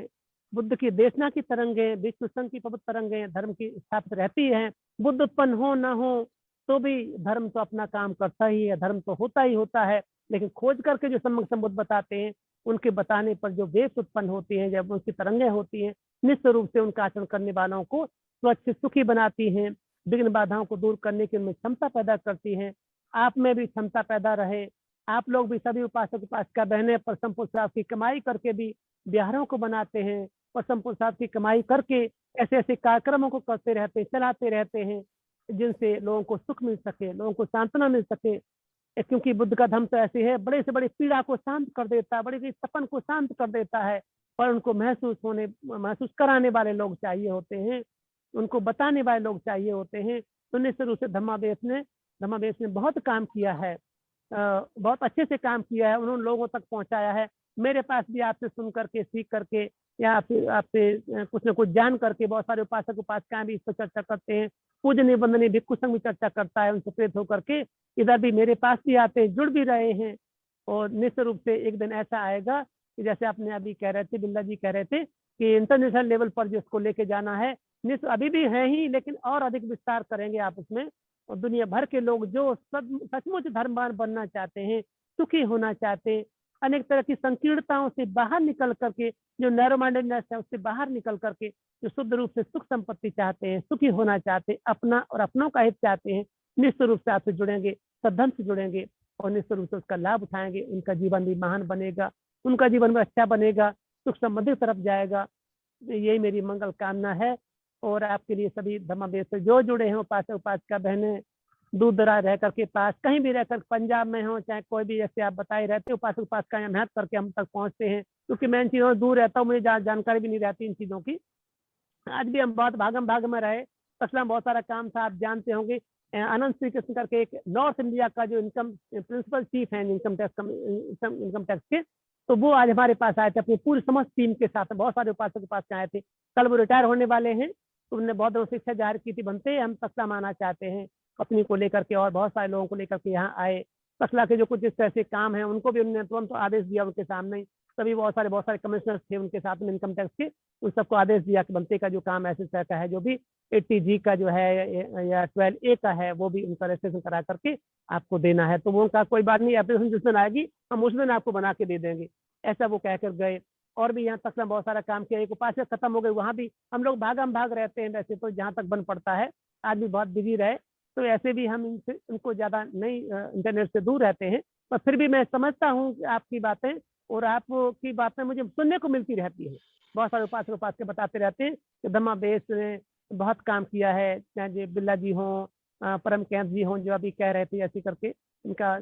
बुद्ध की देशना की तरंगे, विश्व संघ की पवित्र तरंगे धर्म की स्थापित रहती हैं। बुद्ध उत्पन्न हो ना हो तो भी धर्म तो अपना काम करता ही है, धर्म तो होता ही होता है। लेकिन खोज करके जो सम्यक संबुद्ध बताते हैं, उनके बताने पर जो वेश उत्पन्न होती हैं, जब उनकी तरंगे होती हैं, निश्चित रूप से उनका आचरण करने वालों को स्वच्छ सुखी बनाती हैं, विघ्न बाधाओं को दूर करने की उनमें क्षमता पैदा करती हैं। आप में भी क्षमता पैदा रहे, आप लोग भी सभी उपासक उपासिका बहनें परसम पुरुषार्थ की कमाई करके भी बिहारों को बनाते हैं, परसम पुरुषार्थ की कमाई करके ऐसे ऐसे कार्यक्रमों को करते रहते हैं, चलाते रहते हैं, जिनसे लोगों को सुख मिल सके, लोगों को सांत्वना मिल सके। क्योंकि बुद्ध का धर्म तो ऐसे है, बड़े से बड़ी पीड़ा को शांत कर देता है, बड़ी से तपन को शांत कर देता है, पर उनको महसूस कराने वाले लोग चाहिए होते हैं, उनको बताने वाले लोग चाहिए होते हैं। तो निश्चित रूप से धम्मावेश ने बहुत काम किया है, बहुत अच्छे से काम किया है, उन्होंने लोगों तक पहुंचाया है। मेरे पास भी आपसे सुन करके, सीख करके, या आपसे कुछ न कुछ जान करके बहुत सारे उपासक उपासिकाएं भी इस पर चर्चा करते हैं। पूजनीय वंदनीय भिक्षु संघ भी चर्चा करता है, उनसे प्रेरित होकर के इधर भी मेरे पास भी आते हैं, जुड़ भी रहे हैं। और निश्चित रूप से एक दिन ऐसा आएगा कि जैसे आपने अभी कह रहे थे, बिल्ला जी कह रहे थे कि इंटरनेशनल लेवल पर जिसको लेके जाना है, अभी भी है ही, लेकिन और अधिक विस्तार करेंगे आप उसमें। और दुनिया भर के लोग जो सचमुच धर्मवान बनना चाहते हैं, सुखी होना चाहते हैं, अनेक तरह की संकीर्णताओं से बाहर निकल करके, जो नैरो माइंडेडनेस है उससे बाहर निकल करके, जो शुद्ध रूप से सुख संपत्ति चाहते हैं, सुखी होना चाहते हैं, अपना और अपनों का हित चाहते हैं, निश्चित रूप से आपसे जुड़ेंगे, सद्धर्म से जुड़ेंगे और निश्चित रूप से उसका लाभ उठाएंगे। उनका जीवन भी महान बनेगा, उनका जीवन भी अच्छा बनेगा, सुख समृद्धि तरफ जाएगा। यही मेरी मंगल कामना है। और आपके लिए सभी धम्मावेश से जो जुड़े हैं उपासक उपासिका बहनें, दूर दराज रह करके पास कहीं भी रहकर, पंजाब में हो चाहे कोई भी, जैसे आप बताए रहते उपासक उपासिकाएं मेहनत करके हम तक पहुंचते हैं, क्योंकि मैं इन चीज़ों से दूर रहता हूँ, मुझे जानकारी भी नहीं रहती इन चीज़ों की। आज भी हम बहुत भागम भाग में रहे, असला बहुत सारा काम था, आप जानते होंगे। अनंत श्री कृष्ण करके एक नॉर्थ इंडिया का जो इनकम प्रिंसिपल चीफ है इनकम टैक्स के, तो वो आज हमारे पास आए थे अपनी पूरी समस्त टीम के साथ। बहुत सारे उपासक उपासिका आए थे, कल वो रिटायर होने वाले हैं, तो उन्होंने बहुत दिनों से इच्छा जाहिर की थी, बनते हम तसला माना चाहते हैं अपनी को लेकर के, और बहुत सारे लोगों को लेकर के यहाँ आए। तसला के जो कुछ इस तरह से काम है उनको भी उन्होंने तुरंत आदेश दिया, उनके सामने सभी बहुत सारे कमिश्नर्स थे उनके साथ में इनकम टैक्स के, उन सबको आदेश दिया कि बनते का जो काम ऐसे तरह का है, जो भी 80G का जो है या 12A का है, वो भी उनका रजिस्ट्रेशन करा करके आपको देना है। तो वो उनका कोई बात नहीं, एप्लीकेशन जिस दिन आएगी हम उस दिन आपको बना के दे देंगे, ऐसा वो कहकर गए। और भी यहाँ तक बहुत सारा काम किया, एक उपासक खत्म हो गई, वहाँ भी हम लोग भागम भाग रहते हैं वैसे तो, जहाँ तक बन पड़ता है, आदमी बहुत बिजी रहे तो ऐसे भी हम इनको ज़्यादा नहीं इंटरनेट से दूर रहते हैं, पर फिर भी मैं समझता हूँ आपकी बातें, और आपकी बातें मुझे सुनने को मिलती रहती है। बहुत सारे उपासक उपासक बताते रहते हैं कि धम्मावेश ने बहुत काम किया है, चाहे बिल्ला जी हों, परम कैंथ जी हों, जो अभी कह रहे थे ऐसे करके, इनका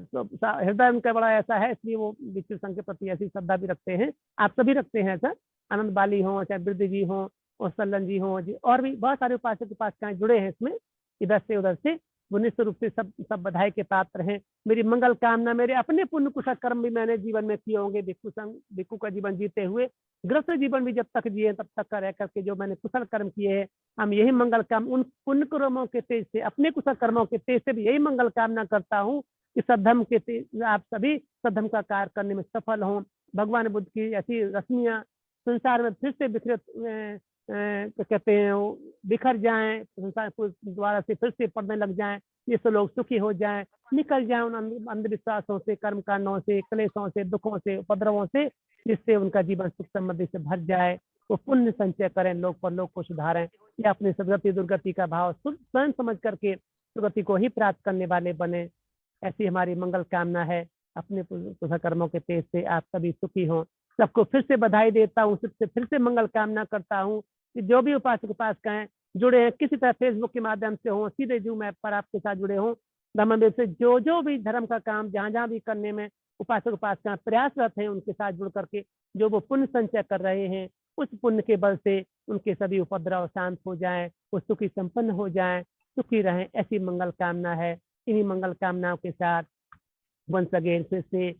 हृदय उनका बड़ा ऐसा है, इसलिए वो विश्व संघ के प्रति ऐसी श्रद्धा भी रखते हैं, आप सभी रखते हैं ऐसा। आनंद बाली हों, चाहे बिरदी जी हों, और सल्लन जी हों जी, और भी बहुत सारे उपासक उपासिकाएं जुड़े हैं इसमें, इधर से उधर से, वो निश्चित रूप से सब बधाई के पात्र हैं। मेरी मंगल कामना, मेरे अपने पुण्य कुशल कर्म भी मैंने जीवन में किए होंगे, भिक्षु का जीवन जीते हुए, गृहस्थ जीवन भी जब तक जिए तब तक का रह करके जो मैंने कुशल कर्म किए हैं, हम यही मंगल काम उन पुण्य कर्मों के तेज से, अपने कुशल कर्मों के तेज से भी यही मंगल कामना करता हूँ कि सद्धर्म के तेज आप सभी सद्धर्म का कार्य करने में सफल हों। भगवान बुद्ध की ऐसी रश्मियाँ संसार में फिर से कहते हैं बिखर जाएं, संसार को द्वारा से फिर से पढ़ने लग जाएं, जिससे लोग सुखी हो जाएं, निकल जाएं उन अंधविश्वासों से, कर्म कांडों से, क्लेशों से, दुखों से, उपद्रवों से, जिससे उनका जीवन सुख समृद्धि से भर जाए। वो पुण्य संचय करें, लोग पर लोग को सुधारें, या अपनी सदगति दुर्गति का भाव स्वयं समझ करके सुगति को ही प्राप्त करने वाले बने। ऐसी हमारी मंगल कामना है। अपने कर्मों के तेज से आप सभी सुखी हों। सबको फिर से बधाई देता हूँ, सबसे फिर से मंगल कामना करता हूँ कि जो भी उपासक उपासिकाएं जुड़े हैं, किसी तरह फेसबुक के माध्यम से हो, सीधे जूम ऐप पर आपके साथ जुड़े हों, धर्मवेद से जो भी धर्म का काम जहाँ भी करने में उपासक उपासिकाएं प्रयासरत हैं, उनके साथ जुड़ करके जो वो पुण्य संचय कर रहे हैं, उस पुण्य के बल से उनके सभी उपद्रव शांत हो जाएं, वो सुखी संपन्न हो जाएं, सुखी रहें, ऐसी मंगल कामना है। इन्हीं मंगल कामनाओं के साथ वंस अगेन फिर से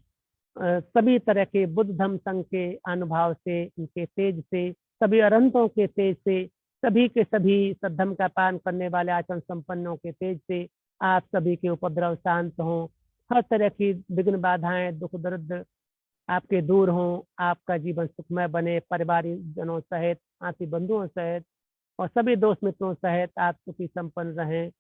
सभी तरह के बुद्ध धम्म संघ के अनुभव से, उनके तेज से, सभी अरहंतों के तेज से, सभी के सभी सद्धम का पान करने वाले आचरण संपन्नों के तेज से आप सभी के उपद्रव शांत हों, हर तरह की विघ्न बाधाएं दुख दर्द आपके दूर हों, आपका जीवन सुखमय बने, परिवारिक जनों सहित, आंटी बंधुओं सहित और सभी दोस्त मित्रों सहित आप सुखी संपन्न रहें।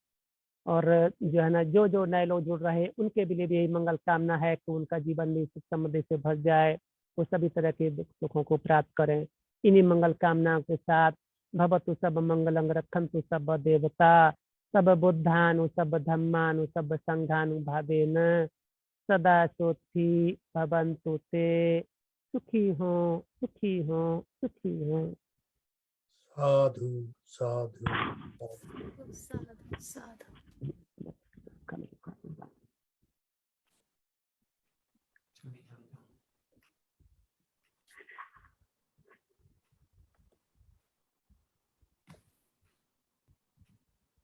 और जो है ना, जो नए लोग जुड़ रहे हैं उनके लिए भी यही मंगल कामना है कि उनका जीवन भी सुख समृद्धि से भर जाए, वो सभी तरह के सुखों को प्राप्त करें। इन्हीं मंगल कामनाओं के साथ भवतु सब मंगलं रक्षन्तु सब देवता सब बुद्धानु सब धम्मानु सब संघानुभावेन सदा सोथी भवन्तु ते। सुखी हो, सुखी हो, सुखी हो। साधु साधु साधु साधु।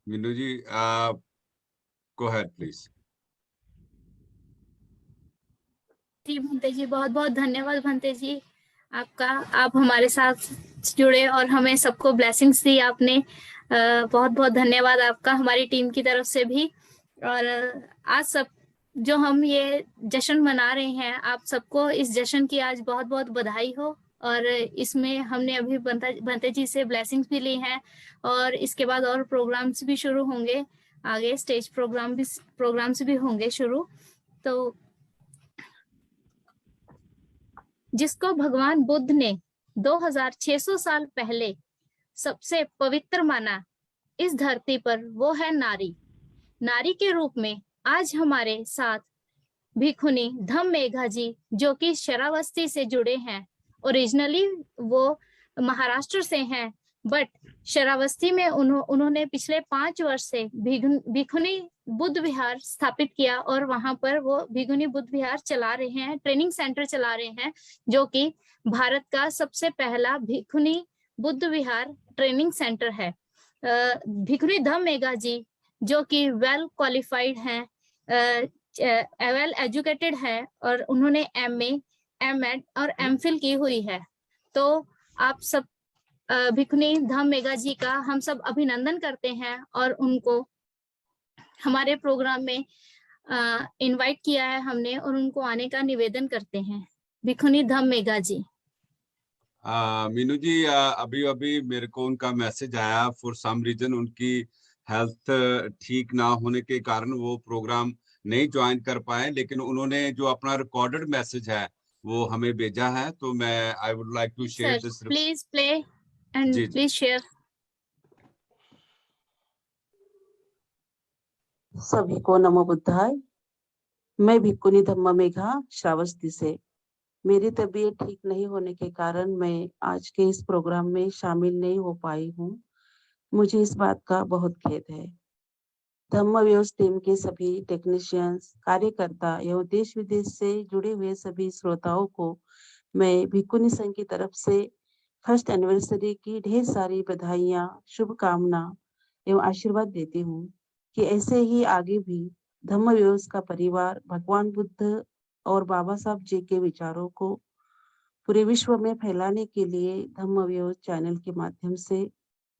मीनू जी गो अहेड प्लीज। जी भंते जी, बहुत बहुत धन्यवाद भंते जी आपका। आप हमारे साथ जुड़े और हमें सबको ब्लेसिंग्स दी आपने। बहुत बहुत धन्यवाद आपका हमारी टीम की तरफ से भी। और आज सब जो हम ये जश्न मना रहे हैं, आप सबको इस जश्न की आज बहुत बहुत बधाई हो। और इसमें हमने अभी भंते जी से ब्लेसिंग्स भी ली हैं और इसके बाद और प्रोग्राम्स भी शुरू होंगे, आगे स्टेज प्रोग्राम्स भी होंगे शुरू। तो जिसको भगवान बुद्ध ने 2600 साल पहले सबसे पवित्र माना इस धरती पर, वो है नारी। नारी के रूप में आज हमारे साथ भिखुनी धम्म मेघा जी, जो कि शरावस्ती से जुड़े हैं। ओरिजिनली वो महाराष्ट्र से हैं, बट शरावस्ती में उन्होंने पिछले 5 वर्ष से भिखुनी बुद्ध विहार स्थापित किया और वहां पर वो भिखुनी बुद्ध विहार चला रहे हैं, ट्रेनिंग सेंटर चला रहे हैं, जो कि भारत का सबसे पहला भिखुनी बुद्ध विहार ट्रेनिंग सेंटर है। भिखुनी धम्म मेघा जी, जो कि वेल क्वालिफाइड हैं, वेल एजुकेटेड है और उन्होंने MA, M.Ed और MPhil की हुई है। तो आप सब भिखुनी धम्म मेघा जी का हम सब अभिनंदन करते हैं और उनको हमारे प्रोग्राम में इनवाइट किया है हमने और उनको आने का निवेदन करते हैं। भिखुनी धम्म मेघा जी। मीनू जी, अभी मेरे को उनका मैसेज आया, फॉर सम रीजन उनकी हेल्थ ठीक ना होने के कारण वो प्रोग्राम नहीं ज्वाइन कर पाए, लेकिन उन्होंने जो अपना रिकॉर्डेड मैसेज है वो हमें भेजा है। तो मैं I would like to share this. Please play and please share. सभी को नमो बुद्धाय। मैं भिक्खुनी धम्म मेघा श्रावस्ती से। मेरी तबीयत ठीक नहीं होने के कारण मैं आज के इस प्रोग्राम में शामिल नहीं हो पाई हूँ। मुझे इस बात का बहुत खेद है। धम्मवेव्स टीम के सभी टेक्नीशियंस, कार्यकर्ता एवं देश विदेश से जुड़े हुए सभी श्रोताओं को मैं भिक्खुनी संघ की तरफ से फर्स्ट एनिवर्सरी की ढेर सारी बधाइयाँ, शुभकामना एवं आशीर्वाद देती हूँ कि ऐसे ही आगे भी धम्मवेव्स का परिवार भगवान बुद्ध और बाबा साहब जी के विचारों को पूरे विश्व में फैलाने के लिए धम्मवेव्स चैनल के माध्यम से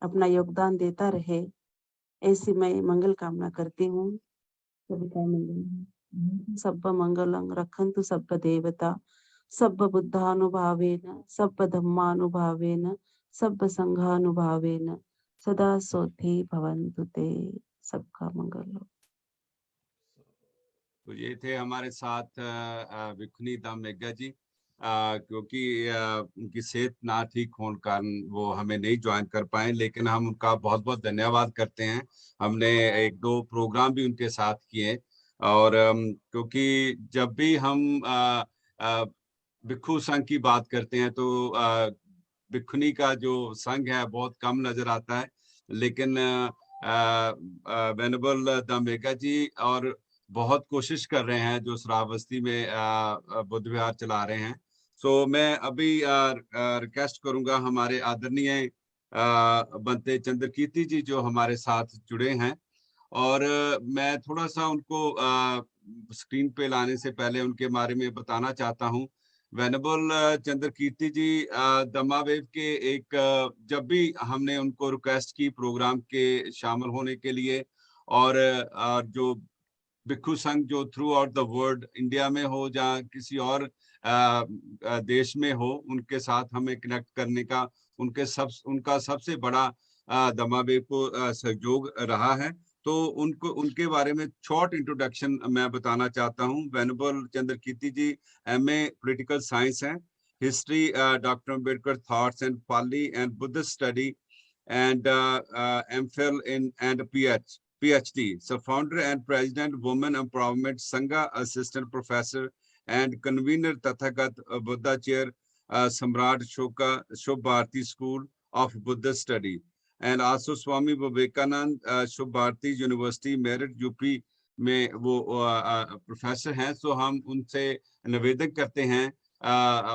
अपना योगदान देता रहे, ऐसी मैं मंगल कामना करती हूँ। सभी का मंगल। सब्ब मंगलं रक्षन्तु सब्ब देवता सब्ब बुद्धानुभावेन सब्ब धम्मानुभावेन सब्ब संघानुभावेन सदा सोते भवन्तु ते। सबका मंगल हो। तो ये थे हमारे साथ भिखुनी धम्म मेघा जी। क्योंकि उनकी सेहत ना ठीक होने कारण वो हमें नहीं ज्वाइन कर पाए, लेकिन हम उनका बहुत बहुत धन्यवाद करते हैं। हमने 1-2 प्रोग्राम भी उनके साथ किए, और क्योंकि जब भी हम भिक्खु संघ की बात करते हैं तो भिक्खुनी का जो संघ है बहुत कम नजर आता है, लेकिन वेनेबल दामेगा जी और बहुत कोशिश कर रहे हैं जो श्रावस्ती में बुद्ध विहार चला रहे हैं। सो मैं अभी रिक्वेस्ट करूंगा हमारे आदरणीय बनते चंद्रकीर्ति जी जो हमारे साथ जुड़े हैं, और मैं थोड़ा सा उनको स्क्रीन पे लाने से पहले उनके बारे में बताना चाहता हूं। वेनेबल चंद्रकीर्ति जी दम्मावेव के एक जब भी हमने उनको रिक्वेस्ट की प्रोग्राम के शामिल होने के लिए, और जो भिक्खु संघ जो through out the world, India में हो या किसी और देश में हो, उनके साथ हमें कनेक्ट करने का उनका सबसे बड़ा दम्मावेव को सहयोग रहा है। तो उनको उनके बारे में शॉर्ट इंट्रोडक्शन मैं बताना चाहता हूं। वेनेबल चंद्रकीर्ति जी MA पॉलिटिकल साइंस हैं, history doctor Ambedkar thoughts and Pali and Buddhist study and MPhil in and PhD. So founder and president Women Empowerment Sangha, assistant professor and convener Tathagat Buddha Chair Samrat Shoka Shubh Bharati School of Buddhist Study, and also Swami Vivekanand Shubh Bharati University Meerut UP में वो professor हैं। सो हम उनसे निवेदन करते हैं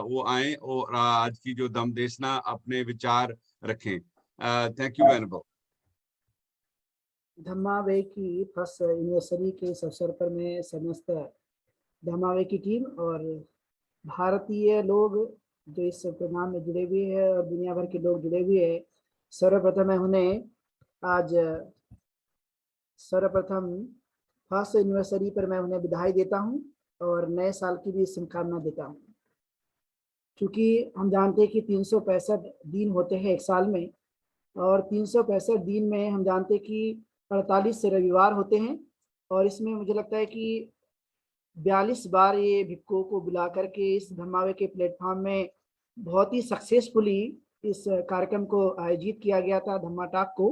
वो आए और आज की जो दमदेशना अपने विचार रखें। Thank you वेनेबल। धम्मावे की फर्स्ट एनिवर्सरी के इस अवसर पर मैं समस्त धम्मावे की टीम और भारतीय लोग जो इस प्रोग्राम में जुड़े हुए हैं और दुनिया भर के लोग जुड़े हुए हैं, सर्वप्रथम मैं उन्हें आज फर्स्ट एनिवर्सरी पर मैं उन्हें बधाई देता हूं और नए साल की भी शुभकामना देता हूं। क्योंकि हम जानते हैं कि 365 दिन होते हैं एक साल में, और 365 दिन में हम जानते हैं कि 48 रविवार होते हैं, और इसमें मुझे लगता है कि 42 बार ये भिक्खुओं को बुला करके इस धम्मावे के प्लेटफॉर्म में बहुत ही सक्सेसफुली इस कार्यक्रम को आयोजित किया गया था, धम्मा टॉक को।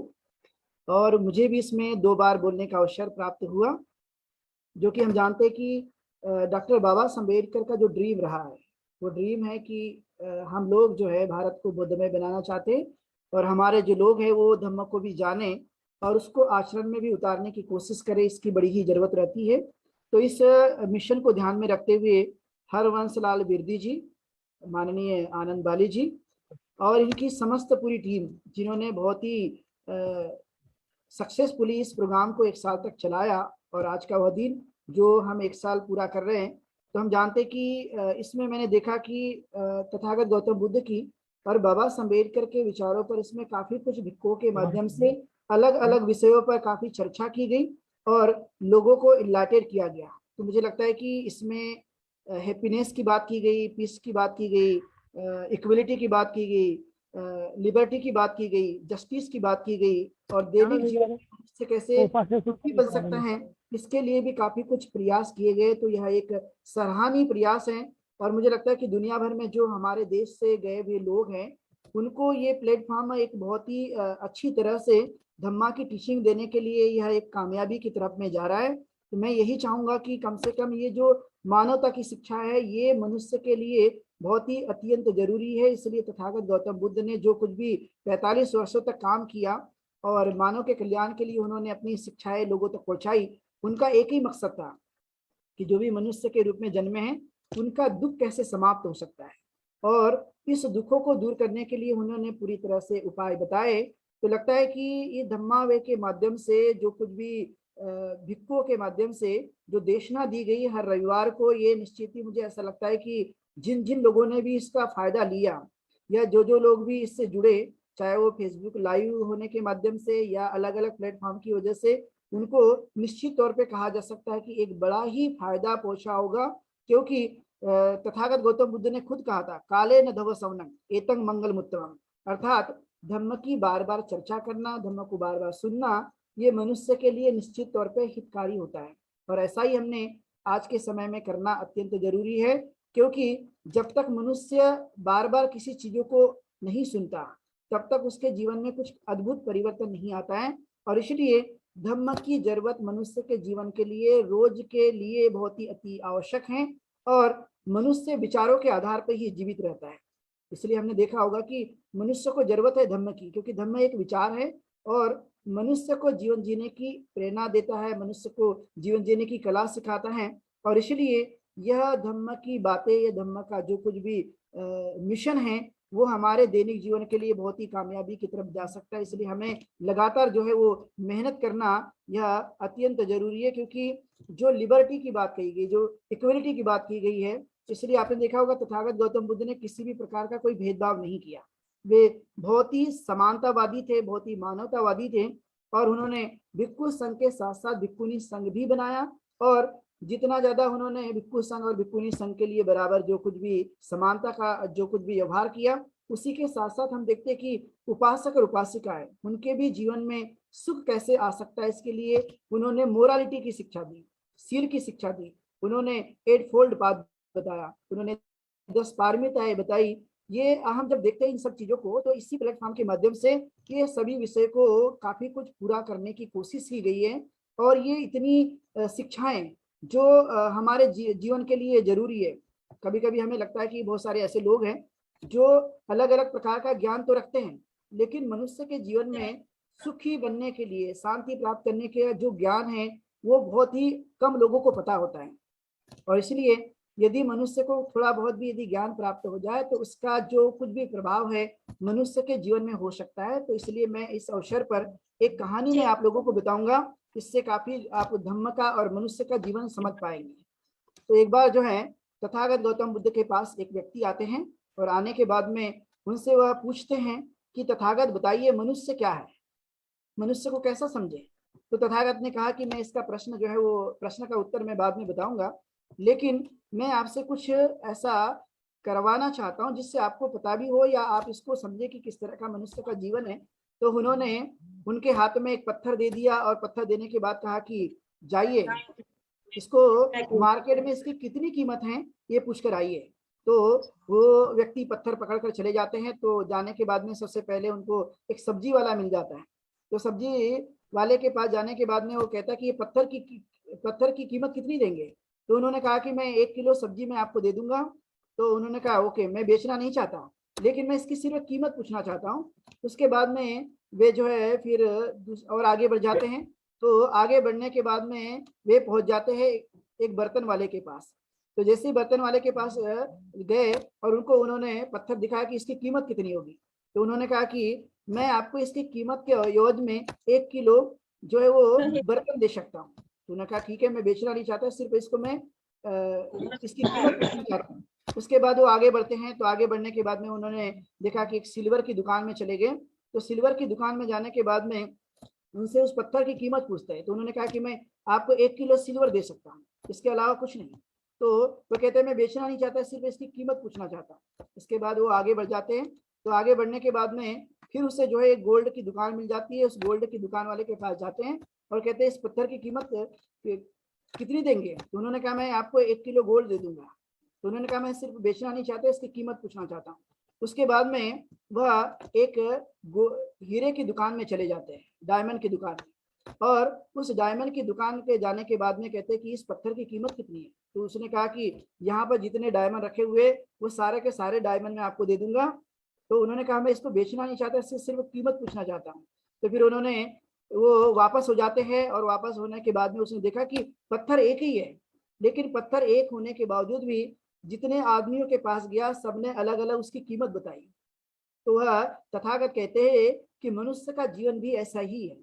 और मुझे भी इसमें 2 बार बोलने का अवसर प्राप्त हुआ, जो कि हम जानते हैं कि डॉक्टर बाबा साहब अम्बेडकर का जो ड्रीम रहा है, वो ड्रीम है कि हम लोग जो है भारत को बुद्धमय बनाना चाहते हैं, और हमारे जो लोग हैं वो धम्म को भी जाने और उसको आचरण में भी उतारने की कोशिश करें, इसकी बड़ी ही जरूरत रहती है। तो इस मिशन को ध्यान में रखते हुए हरवंश लाल बिरदी जी, माननीय आनंद बाली जी और इनकी समस्त पूरी टीम, जिन्होंने बहुत ही सक्सेसफुली इस प्रोग्राम को 1 साल तक चलाया, और आज का वह दिन जो हम 1 साल पूरा कर रहे हैं, तो हम जानते कि इसमें मैंने देखा कि तथागत गौतम बुद्ध की और बाबा साहब अम्बेडकर के विचारों पर इसमें काफी कुछ भिक्खुओं के माध्यम से अलग अलग विषयों पर काफी चर्चा की गई और लोगों को इनलाइटेड किया गया। तो मुझे लगता है कि इसमें हैप्पीनेस की बात की गई, पीस की बात की गई, इक्वलिटी की बात की गई, लिबर्टी की बात की गई, जस्टिस की बात की गई, और दैनिक जीवन से कैसे बन सकता है, इसके लिए भी काफी कुछ प्रयास किए गए। तो यह एक सराहनीय प्रयास है, और मुझे लगता है कि दुनिया भर में जो हमारे देश से गए हुए लोग हैं, उनको ये प्लेटफॉर्म एक बहुत ही अच्छी तरह से धम्मा की टीचिंग देने के लिए यह एक कामयाबी की तरफ में जा रहा है। तो मैं यही चाहूंगा कि कम से कम ये जो मानवता की शिक्षा है, ये मनुष्य के लिए बहुत ही अत्यंत जरूरी है। इसलिए तथागत गौतम बुद्ध ने जो कुछ भी 45 वर्षों तक काम किया और मानव के कल्याण के लिए उन्होंने अपनी शिक्षाएं लोगों तक पहुंचाई, उनका एक ही मकसद था कि जो भी मनुष्य के रूप में जन्मे हैं, उनका दुख कैसे समाप्त हो सकता है, और इस दुखों को दूर करने के लिए उन्होंने पूरी तरह से उपाय बताए। तो लगता है कि ये धम्मावे के माध्यम से जो कुछ भी भिक्खुओं के माध्यम से जो देशना दी गई हर रविवार को, ये निश्चित ही मुझे ऐसा लगता है कि जिन जिन लोगों ने भी इसका फायदा लिया, या जो लोग भी इससे जुड़े, चाहे वो फेसबुक लाइव होने के माध्यम से या अलग अलग प्लेटफॉर्म की वजह से, उनको निश्चित तौर पे कहा जा सकता है कि एक बड़ा ही फायदा पहुंचा होगा। क्योंकि तथागत गौतम बुद्ध ने खुद कहा था, काले न धव सवनम एतंग मंगल मुत्तमम, अर्थात धम्म की बार बार चर्चा करना, धम्म को बार बार सुनना, ये मनुष्य के लिए निश्चित तौर पे हितकारी होता है। और ऐसा ही हमने आज के समय में करना अत्यंत जरूरी है, क्योंकि जब तक मनुष्य बार बार किसी चीजों को नहीं सुनता तब तक उसके जीवन में कुछ अद्भुत परिवर्तन नहीं आता है। और इसलिए धम्म की जरूरत मनुष्य के जीवन के लिए रोज के लिए बहुत ही अति आवश्यक है और मनुष्य विचारों के आधार पर ही जीवित रहता है। इसलिए हमने देखा होगा कि मनुष्य को जरूरत है धम्म की, क्योंकि धम्म एक विचार है और मनुष्य को जीवन जीने की प्रेरणा देता है, मनुष्य को जीवन जीने की कला सिखाता है। और इसलिए यह धम्म की बातें, यह धम्म का जो कुछ भी मिशन है वो हमारे दैनिक जीवन के लिए बहुत ही कामयाबी की तरफ जा सकता है। इसलिए हमें लगातार जो है वो मेहनत करना यह अत्यंत जरूरी है, क्योंकि जो लिबर्टी की बात कही गई, जो इक्वलिटी की बात की गई है, इसलिए आपने देखा होगा तथागत गौतम बुद्ध ने किसी भी प्रकार का कोई भेदभाव नहीं किया। वे बहुत ही समानतावादी थे, बहुत ही मानवतावादी थे और उन्होंने भिक्खु संघ के साथ साथ भिक्खुनी संघ भी बनाया और जितना ज्यादा उन्होंने भिक्खु संघ और भिक्खुनी संघ के लिए बराबर जो कुछ भी समानता का जो कुछ भी व्यवहार किया, उसी के साथ साथ हम देखते हैं कि उपासक और उपासिकाएं उनके भी जीवन में सुख कैसे आ सकता है, इसके लिए उन्होंने मोरालिटी की शिक्षा दी, सील की शिक्षा दी, उन्होंने 8 फोल्ड पाथ बताया, उन्होंने 10 पारमिताएं बताई। ये हम जब देखते हैं इन सब चीजों को तो इसी प्लेटफॉर्म के माध्यम से ये सभी विषय को काफी कुछ पूरा करने की कोशिश की गई है और ये इतनी शिक्षाएं जो हमारे जीवन के लिए जरूरी है। कभी कभी हमें लगता है कि बहुत सारे ऐसे लोग हैं जो अलग अलग प्रकार का ज्ञान तो रखते हैं, लेकिन मनुष्य के जीवन में सुखी बनने के लिए, शांति प्राप्त करने के जो ज्ञान है वो बहुत ही कम लोगों को पता होता है। और इसलिए यदि मनुष्य को थोड़ा बहुत भी यदि ज्ञान प्राप्त हो जाए तो उसका जो कुछ भी प्रभाव है मनुष्य के जीवन में हो सकता है। तो इसलिए मैं इस अवसर पर एक कहानी में आप लोगों को बताऊंगा, इससे काफी आप धम्म का और मनुष्य का जीवन समझ पाएंगे। तो एक बार जो है तथागत गौतम बुद्ध के पास एक व्यक्ति आते हैं और आने के बाद में उनसे वह पूछते हैं कि तथागत बताइए मनुष्य क्या है, मनुष्य को कैसा समझे। तो तथागत ने कहा कि मैं इसका प्रश्न जो है वो प्रश्न का उत्तर मैं बाद में बताऊंगा, लेकिन मैं आपसे कुछ ऐसा करवाना चाहता हूं जिससे आपको पता भी हो या आप इसको समझे कि किस तरह का मनुष्य का जीवन है। तो उन्होंने उनके हाथ में एक पत्थर दे दिया और पत्थर देने के बाद कहा कि जाइए इसको मार्केट में इसकी कितनी कीमत है ये पूछकर आइए। तो वो व्यक्ति पत्थर पकड़कर चले जाते हैं। तो जाने के बाद में सबसे पहले उनको एक सब्जी वाला मिल जाता है। तो सब्जी वाले के पास जाने के बाद में वो कहता है कि ये पत्थर की कीमत कितनी देंगे। तो उन्होंने कहा कि मैं 1 किलो सब्जी मैं आपको दे दूंगा। तो उन्होंने कहा ओके, मैं बेचना नहीं चाहता लेकिन मैं इसकी सिर्फ कीमत पूछना चाहता हूँ। उसके बाद में वे जो है फिर और आगे बढ़ जाते हैं। तो आगे बढ़ने के बाद में वे पहुंच जाते हैं एक बर्तन वाले के पास। तो जैसे ही बर्तन वाले के पास गए और उन्होंने पत्थर दिखाया कि इसकी कीमत कितनी होगी। तो उन्होंने कहा कि मैं आपको इसकी कीमत के एवज में 1 किलो जो है वो बर्तन दे सकता हूँ। तो उन्होंने कहा ठीक है, मैं बेचना नहीं चाहता, सिर्फ इसको मैं इसकी कीमत पूछना चाहता हूँ। उसके बाद वो आगे बढ़ते हैं। तो आगे बढ़ने के बाद में उन्होंने देखा कि एक सिल्वर की दुकान में चले गए। तो सिल्वर की दुकान में जाने के बाद में उनसे उस पत्थर की कीमत पूछते हैं। तो उन्होंने कहा कि मैं आपको 1 किलो सिल्वर दे सकता हूँ, इसके अलावा कुछ नहीं। तो वो कहते हैं मैं बेचना नहीं चाहता, सिर्फ इसकी कीमत पूछना चाहता हूँ। इसके बाद वो आगे बढ़ जाते हैं। तो आगे बढ़ने के बाद में फिर उसे जो है एक गोल्ड की दुकान मिल जाती है। उस गोल्ड की दुकान वाले के पास जाते हैं और कहते हैं इस पत्थर की कीमत कितनी देंगे। तो उन्होंने कहा मैं आपको 1 किलो गोल्ड दे दूंगा। तो उन्होंने कहा मैं सिर्फ बेचना नहीं चाहता, इसकी कीमत पूछना चाहता हूँ। उसके बाद में वह एक हीरे की दुकान में चले जाते हैं, डायमंड की दुकान में। और उस डायमंड की दुकान पे जाने के बाद में कहते हैं कि इस पत्थर की कीमत कितनी है। तो उसने कहा कि यहाँ पर जितने डायमंड रखे हुए वो सारे के सारे डायमंड मैं आपको दे दूंगा। तो उन्होंने कहा मैं इसको बेचना नहीं चाहता, इससे सिर्फ कीमत पूछना चाहता हूँ। तो फिर उन्होंने वो वापस हो जाते हैं और वापस होने के बाद में उसने देखा कि पत्थर एक ही है, लेकिन पत्थर एक होने के बावजूद भी जितने आदमियों के पास गया सबने अलग अलग उसकी कीमत बताई। तो वह तथागत कहते हैं कि मनुष्य का जीवन भी ऐसा ही है।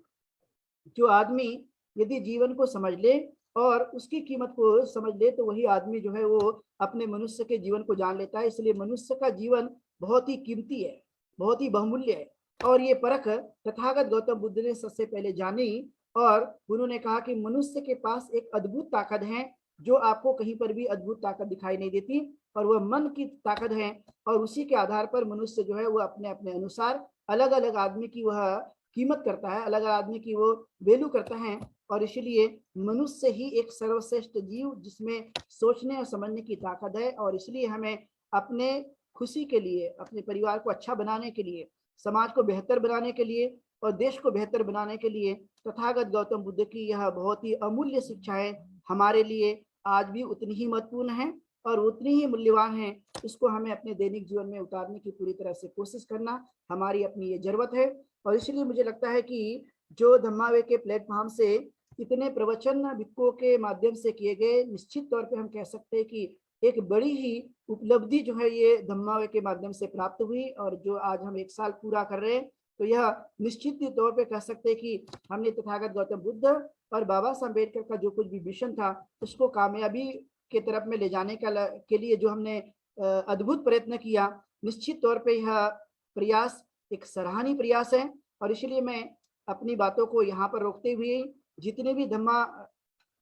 जो आदमी यदि जीवन को समझ ले और उसकी कीमत को समझ ले तो वही आदमी जो है वो अपने मनुष्य के जीवन को जान लेता है। इसलिए मनुष्य का जीवन बहुत ही कीमती है, बहुत ही बहुमूल्य है। और ये परख तथागत गौतम बुद्ध ने सबसे पहले जानी और उन्होंने कहा कि मनुष्य के पास एक अद्भुत ताकत है जो आपको कहीं पर भी अद्भुत ताकत दिखाई नहीं देती, और वह मन की ताकत है। और उसी के आधार पर मनुष्य जो है वो अपने अपने अनुसार अलग अलग आदमी की वह कीमत करता है, अलग अलग आदमी की वो वैल्यू करता है। और इसलिए मनुष्य ही एक सर्वश्रेष्ठ जीव जिसमें सोचने और समझने की ताकत है। और इसलिए हमें अपने खुशी के लिए, अपने परिवार को अच्छा बनाने के लिए, समाज को बेहतर बनाने के लिए और देश को बेहतर बनाने के लिए तथागत गौतम बुद्ध की यह बहुत ही अमूल्य शिक्षाएं हमारे लिए आज भी उतनी ही महत्वपूर्ण है और उतनी ही मूल्यवान है। इसको हमें अपने दैनिक जीवन में उतारने की पूरी तरह से कोशिश करना हमारी अपनी ये जरूरत है। और इसलिए मुझे लगता है कि जो धम्मावे के प्लेटफॉर्म से इतने प्रवचन भिक्खुओं के माध्यम से किए गए, निश्चित तौर पे हम कह सकते हैं कि एक बड़ी ही उपलब्धि जो है ये धम्मावे के माध्यम से प्राप्त हुई। और जो आज हम 1 साल पूरा कर रहे हैं, तो यह निश्चित तौर पे कह सकते हैं कि हमने तथागत गौतम बुद्ध और बाबा साहब अम्बेडकर का जो कुछ भी विजन था उसको कामयाबी के तरफ में ले जाने के लिए जो हमने अद्भुत प्रयत्न किया, निश्चित तौर पे यह प्रयास एक सराहनीय प्रयास है। और इसलिए मैं अपनी बातों को यहाँ पर रोकते हुए जितने भी धम्मा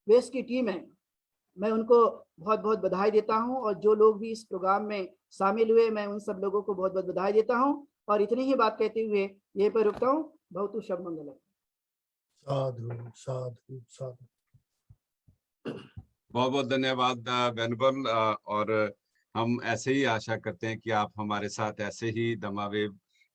वेश की टीम है, मैं उनको बहुत बहुत बधाई देता हूँ। और जो लोग भी इस प्रोग्राम में शामिल हुए, मैं उन सब लोगों को बहुत बहुत बधाई देता हूँ। और इतनी ही बात कहते हुए यहीं पर रुकता हूँ। बहुत शुभ मंगल। साधु साधु साधु। बहुत बहुत धन्यवाद वेनुगोपाल। और हम ऐसे ही आशा करते हैं कि आप हमारे साथ ऐसे ही धम्मावेव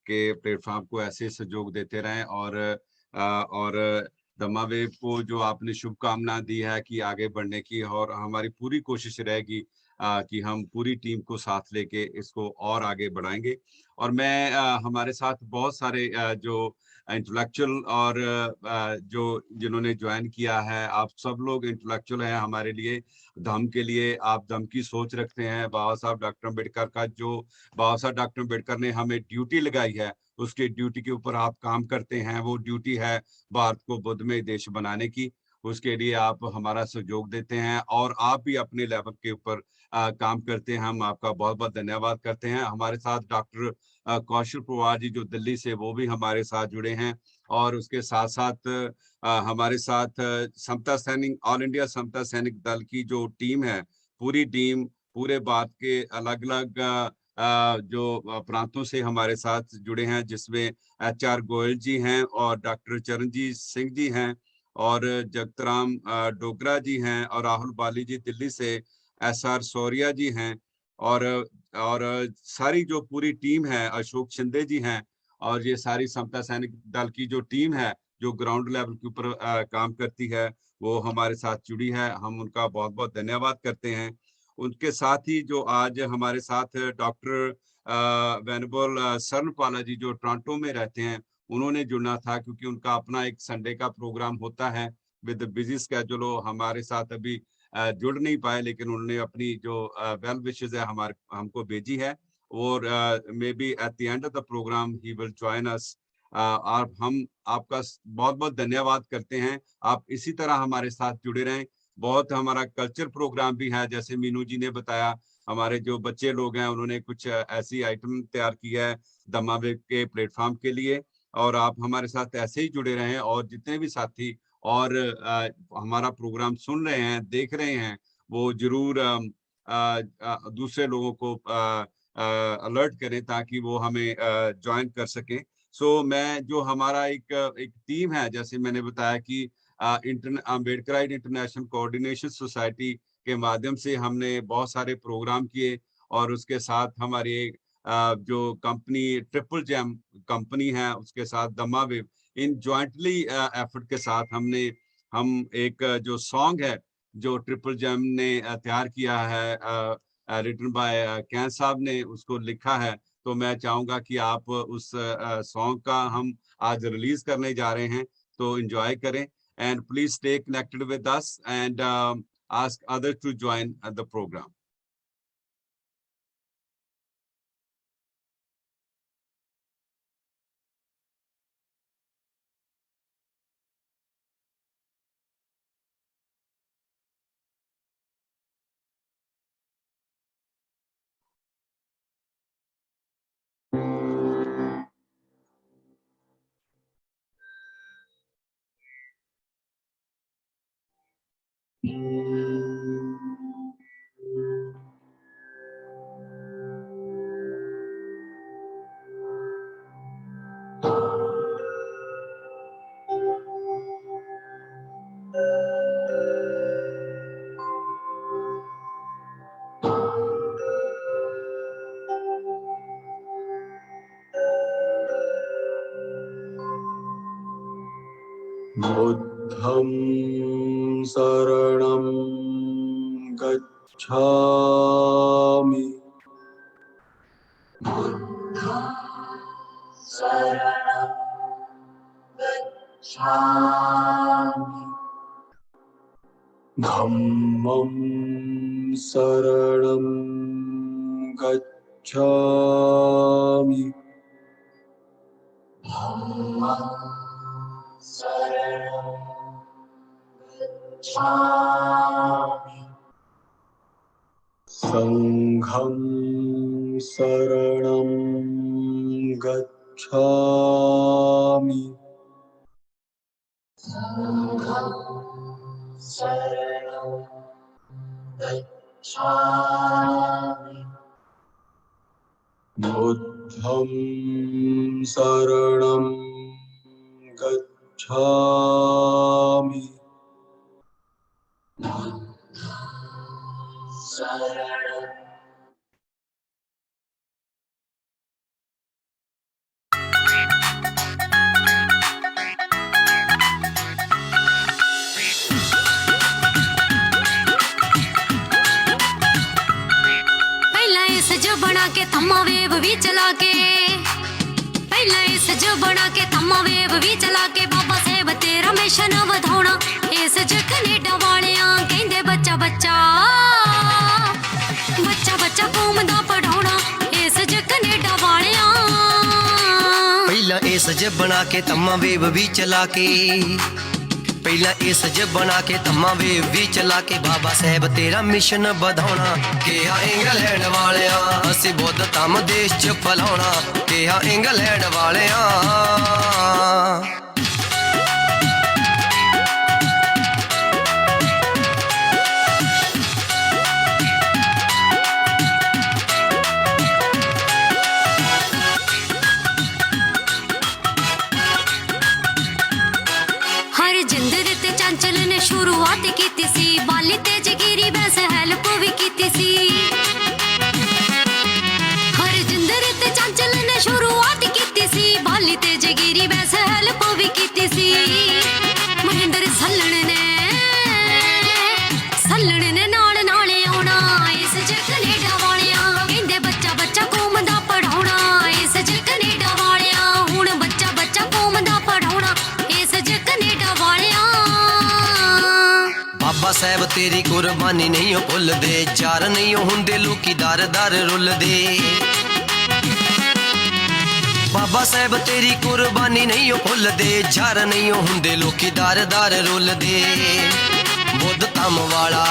के प्लेटफॉर्म को ऐसे सहयोग देते रहें। और धम्मावेव को जो आपने शुभकामना दी है कि आगे बढ़ने की, और हमारी पूरी कोशिश रहेगी कि हम पूरी टीम को साथ लेके इसको और आगे बढ़ाएंगे। और मैं हमारे साथ बहुत सारे जो इंटेलेक्चुअल और जो जिन्होंने ज्वाइन किया है, आप सब लोग इंटेलेक्चुअल हैं हमारे लिए, धम्म के लिए आप धम्म की सोच रखते हैं। बाबा साहब डॉक्टर अम्बेडकर का जो बाबा साहब डॉक्टर अम्बेडकर ने हमें ड्यूटी लगाई है, उसके ड्यूटी के ऊपर आप काम करते हैं। वो ड्यूटी है भारत को बुद्धमय देश बनाने की। उसके लिए आप हमारा सहयोग देते हैं और आप भी अपने लेवल के ऊपर काम करते हैं। हम आपका बहुत बहुत धन्यवाद करते हैं। हमारे साथ डॉक्टर कौशल पवार जी जो दिल्ली से, वो भी हमारे साथ जुड़े हैं। और उसके साथ साथ हमारे साथ समता सैनिक, ऑल इंडिया समता सैनिक दल की जो टीम है, पूरी टीम पूरे भारत के अलग अलग जो प्रांतों से हमारे साथ जुड़े हैं, जिसमें HR गोयल जी हैं और डॉक्टर चरणजीत सिंह जी हैं और जगतराम डोगरा जी हैं और राहुल बाली जी दिल्ली से, SR सौरिया जी हैं और सारी जो पूरी टीम है, अशोक शिंदे जी हैं। और ये सारी समता सैनिक दल की जो टीम है जो ग्राउंड लेवल के ऊपर काम करती है, वो हमारे साथ जुड़ी है। हम उनका बहुत बहुत धन्यवाद करते हैं। उनके साथ ही जो आज हमारे साथ डॉक्टर वेनुगोपाल सर्नपाला जी जो टोरंटो में रहते हैं, उन्होंने जुड़ना था क्योंकि उनका अपना एक संडे का प्रोग्राम होता है। विद बिजी स्केड्यूल हमारे साथ अभी जुड़ नहीं पाए, लेकिन उन्होंने अपनी जो वेल विशेस है हमारे हमको भेजी है। और maybe at the end of the programme he will join us. और हम आपका बहुत बहुत धन्यवाद करते हैं। आप इसी तरह हमारे साथ जुड़े रहें। बहुत हमारा कल्चर प्रोग्राम भी है, जैसे मीनू जी ने बताया, हमारे जो बच्चे लोग हैं उन्होंने कुछ ऐसी आइटम तैयार किया है धम्मावेव के प्लेटफॉर्म के लिए। और आप हमारे साथ ऐसे ही जुड़े रहें और जितने भी साथी और हमारा प्रोग्राम सुन रहे हैं, देख रहे हैं, वो जरूर दूसरे लोगों को अलर्ट करें ताकि वो हमें ज्वाइन कर सकें। सो मैं जो हमारा एक टीम है, जैसे मैंने बताया कि अम्बेडकराइट इंटरनेशनल कोऑर्डिनेशन सोसाइटी के माध्यम से हमने बहुत सारे प्रोग्राम किए। और उसके साथ हमारी जो कंपनी ट्रिपल जैम कंपनी है, उसके साथ धम्मावेव, इन जॉइंटली एफर्ट के साथ हम एक जो सॉन्ग है जो ट्रिपल जैम ने तैयार किया है, रिटन बाय कैन साहब ने उसको लिखा है। तो मैं चाहूंगा कि आप उस सॉन्ग का हम आज रिलीज करने जा रहे हैं, तो एंजॉय करें। And please stay connected with us and ask others to join the programme. बुद्धं शरणं गच्छामि शरणं गच्छामि धम्मं शरणं गच्छामि धम्मं शरणं गच्छामि संघं शरणं गच्छामि संघं शरणं गच्छामि बुद्धं शरणं गच्छामि शरणं पहला इस जो बना के थम्मा वेव भी चला के पहला इस जो बना के थम्मा वेव भी चला के बाबा साहब तेरा मिशन ਵਧਾਉਣਾ इस जो कनेडा वालियां कहंदे बच्चा बच्चा बच्चा बच्चा कौम दा पढ़ाਉਣਾ इस जो कनेडा वालियां ਪਹਿਲਾਂ ਇਸ ਜ ਬਣਾ ਕੇ ਤੰਮਾ ਵੇਵ ਵੀ ਚਲਾ ਕੇ ਪਹਿਲਾਂ ਇਸ ਜ ਬਣਾ ਕੇ ਤੰਮਾ ਵੇਵ ਵੀ ਚਲਾ ਕੇ ਬਾਬਾ ਸਾਹਿਬ ਤੇਰਾ ਮਿਸ਼ਨ ਵਧਾਉਣਾ ਕਿਹਾ ਇੰਗਲੈਂਡ ਵਾਲਿਆਂ ਅਸੀਂ ਬੁੱਧ ਧੰਮ ਦੇਸ਼ ਚ ਫਲਾਉਣਾ ਕਿਹਾ ਇੰਗਲੈਂਡ ਵਾਲਿਆਂ चंचल ने शुरुआत की सी बाली तेज गिरी वैसे हेल्प भी की सी हर जिंदर ते चंचल ने शुरुआत की सी बाली तेज गिरी वैसे हेल्प भी की सी महेंद्र सल्लण ने नाल नाल आउणा इस च कनेडा वालियां कहंदे बच्चा बच्चा कौम दा पढ़ाउणा इस च कनेडा वालियां हुण बच्चा बच्चा कौम दा पढ़ाउणा इस च कनेडा वालियां ਬਾਬਾ ਸਾਹਿਬ ਤੇਰੀ ਕੁਰਬਾਨੀ ਨਹੀਂ ਉਹ ਭੁੱਲਦੇ ਚਾਰ ਨਹੀਂ ਉਹ ਹੁੰਦੇ ਲੋਕੀ ਦਰ ਦਰ ਰੁੱਲਦੇ ਬਾਬਾ ਸਾਹਿਬ ਤੇਰੀ ਕੁਰਬਾਨੀ ਨਹੀਂ ਉਹ ਭੁੱਲਦੇ ਚਾਰ ਨਹੀਂ ਉਹ ਹੁੰਦੇ ਲੋਕੀ ਦਰ ਦਰ ਰੁੱਲਦੇ ਬੁੱਧ ਧੰਮ ਵਾਲਾ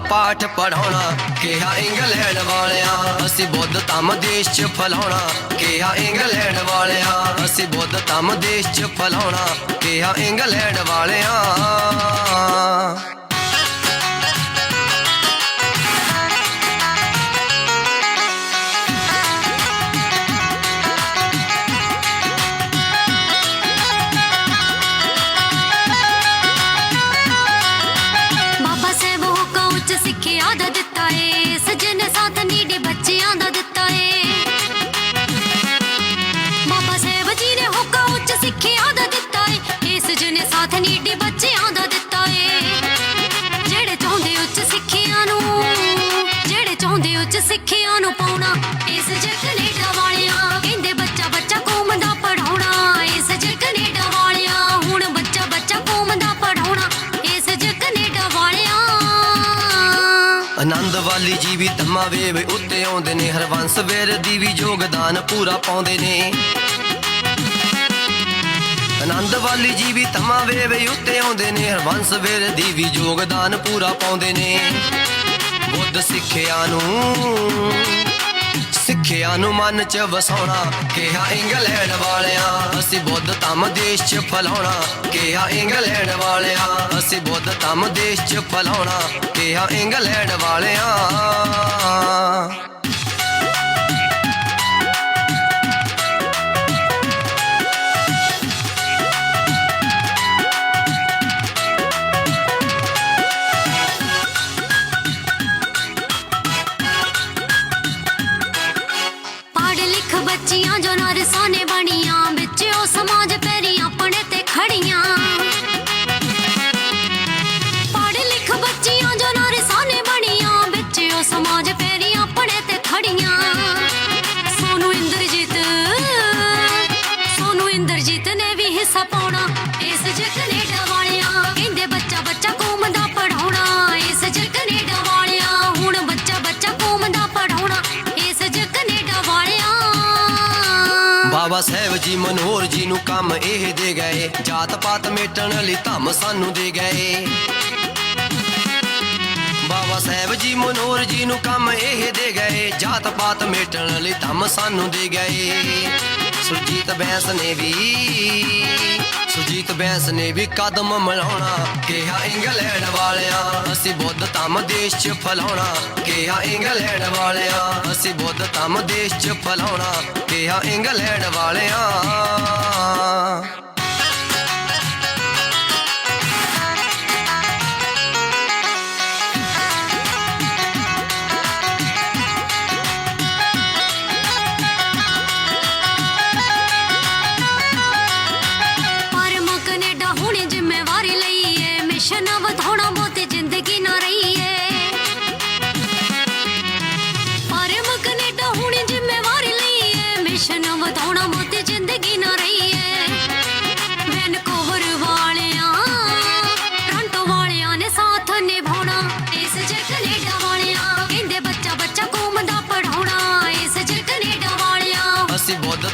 ਪਾਠ ਪੜਾਉਣਾ ਕਿਹਾ ਇੰਗਲੈਂਡ ਵਾਲਿਆਂ ਅਸੀਂ ਬੁੱਧ ਧੰਮ ਦੇਸ਼ ਚ ਫਲਾਉਣਾ ਕਿਹਾ ਇੰਗਲੈਂਡ ਵਾਲਿਆਂ ਅਸੀਂ ਬੁੱਧ ਧੰਮ ਦੇਸ਼ ਚ ਫਲਾਉਣਾ ਕਿਹਾ ਇੰਗਲੈਂਡ ਵਾਲਿਆਂ ਸਿੱਖਿਆ ਦਾ ਦਿੱਤਾ ਏ ਸਜਣ ਸਾਥ ਨੀਡੇ ਬੱਚਿਆਂ ਦਾ ਦਿੱਤਾ ਏ ਬਾਬਾ ਸਾਹਿਬ ਜੀ ਨੇ ਹੋਕਾ ਉੱਚ ਸਿੱਖਿਆ ਦਾ ਦਿੱਤਾ ਏ ਇਸ ਜਨੇ ਸਾਥ ਨੀਡੇ ਬੱਚਿਆਂ ਦਾ ਦਿੱਤਾ ਏ ਜਿਹੜੇ ਚਾਹੁੰਦੇ ਉੱਚ ਸਿੱਖਿਆ ਨੂੰ ਪਾਉਣਾ ਇਸ ਜ ਕੈਨੇਡਾ ਵਾਲਿਆਂ ਕਹਿੰਦੇ ਬੱਚਾ ਬੱਚਾ ਕੌਮ ਦਾ ਪੜਾਉਣਾ ਇਸ ਜ ਕੈਨੇਡਾ ਵਾਲਿਆਂ ਹੁਣ ਬੱਚਾ ਬੱਚਾ ਕੌਮ ਦਾ ਪੜਾਉਣਾ ਇਸ ਜ ਕੈਨੇਡਾ ਵਾਲਿਆਂ ਆਨੰਦ ਵਾਲੀ ਜੀ ਵੀ ਧੰਮਾ ਵੇਵ ਉੱਤੇ ਆਉਂਦੇ ਨੇ ਹਰਵੰਸ ਵੇਰ ਦੀ ਵੀ ਯੋਗਦਾਨ ਪੂਰਾ ਪਾਉਂਦੇ ਨੇ ਆਨੰਦ ਵਾਲੀ ਜੀ ਵੀ ਧੰਮਾ ਵੇਵ ਉੱਤੇ ਆਉਂਦੇ ਨੇ ਹਰਵੰਸ ਵੇਰ ਦੀ ਵੀ ਯੋਗਦਾਨ ਪੂਰਾ ਪਾਉਂਦੇ ਨੇ ਬੁੱਧ ਸਿੱਖਿਆ ਨੂੰ ਮਨ ਚ ਵਸਾਉਣਾ ਕਿਹਾ ਇੰਗਲੈਂਡ ਵਾਲਿਆਂ ਅਸੀਂ ਬੁੱਧ ਧੰਮ ਦੇਸ਼ ਚ ਫਲਾਉਣਾ ਕਿਹਾ ਇੰਗਲੈਂਡ ਵਾਲਿਆਂ ਅਸੀਂ ਬੁੱਧ ਧੰਮ ਦੇਸ਼ ਚ ਫਲਾਉਣਾ ਕਿਹਾ ਇੰਗਲੈਂਡ ਵਾਲਿਆਂ ਬੱਚੀਆਂ ਜੋ ਨਰਸਾਂ ਨੇ ਬਣੀਆਂ ਵਿੱਚ ਉਹ ਸਮਾਜ ਪੈਰੀ ਆਪਣੇ ਤੇ ज कनेडा वालिया कहंदे बच्चा बच्चा कौम दा पढ़ाउणा इस ज कनेडा वालिया हुण बच्चा बच्चा कौम दा पढ़ाउणा इस ज कनेडा वालिया बाबा साहब जी मनोहर जी नू काम एह दे गए जात पात मेटण लई धम सानू दे गए बाबा साहब जी मनोहर जी नू काम एह दे गए जात पात मेटण लई धम सानू दे गए सुरजीत बैंस ने भी कदम मिलाउणा कहा इंग्लैंड वालिया असी बुद्ध धम देश च फैलाउणा कहा इंग्लैंड वालिया असी बुद्ध धम देश च फैलाउणा कहा इंग्लैंड वालिया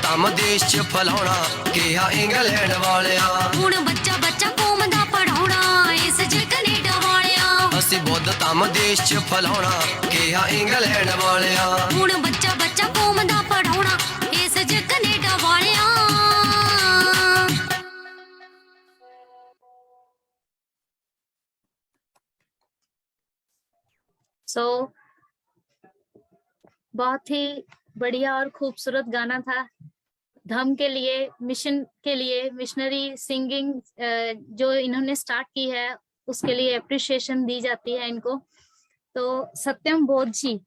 धम देश च फैलाउणा कहा इंग्लैंड वालिया हुण बच्चा बच्चा कौम दा पढ़ाउणा इस च कनेडा वालिया असी बुद्ध धम देश च फैलाउणा कहा इंग्लैंड वालिया हुण बच्चा बच्चा कौम दा पढ़ाउणा इस च कनेडा वालिया सो बहुत ही बढ़िया और खूबसूरत गाना था। धम के लिए, मिशन के लिए, मिशनरी सिंगिंग जो इन्होंने स्टार्ट की है उसके लिए अप्रिशिएशन दी जाती है इनको। तो सत्यम बोध जी,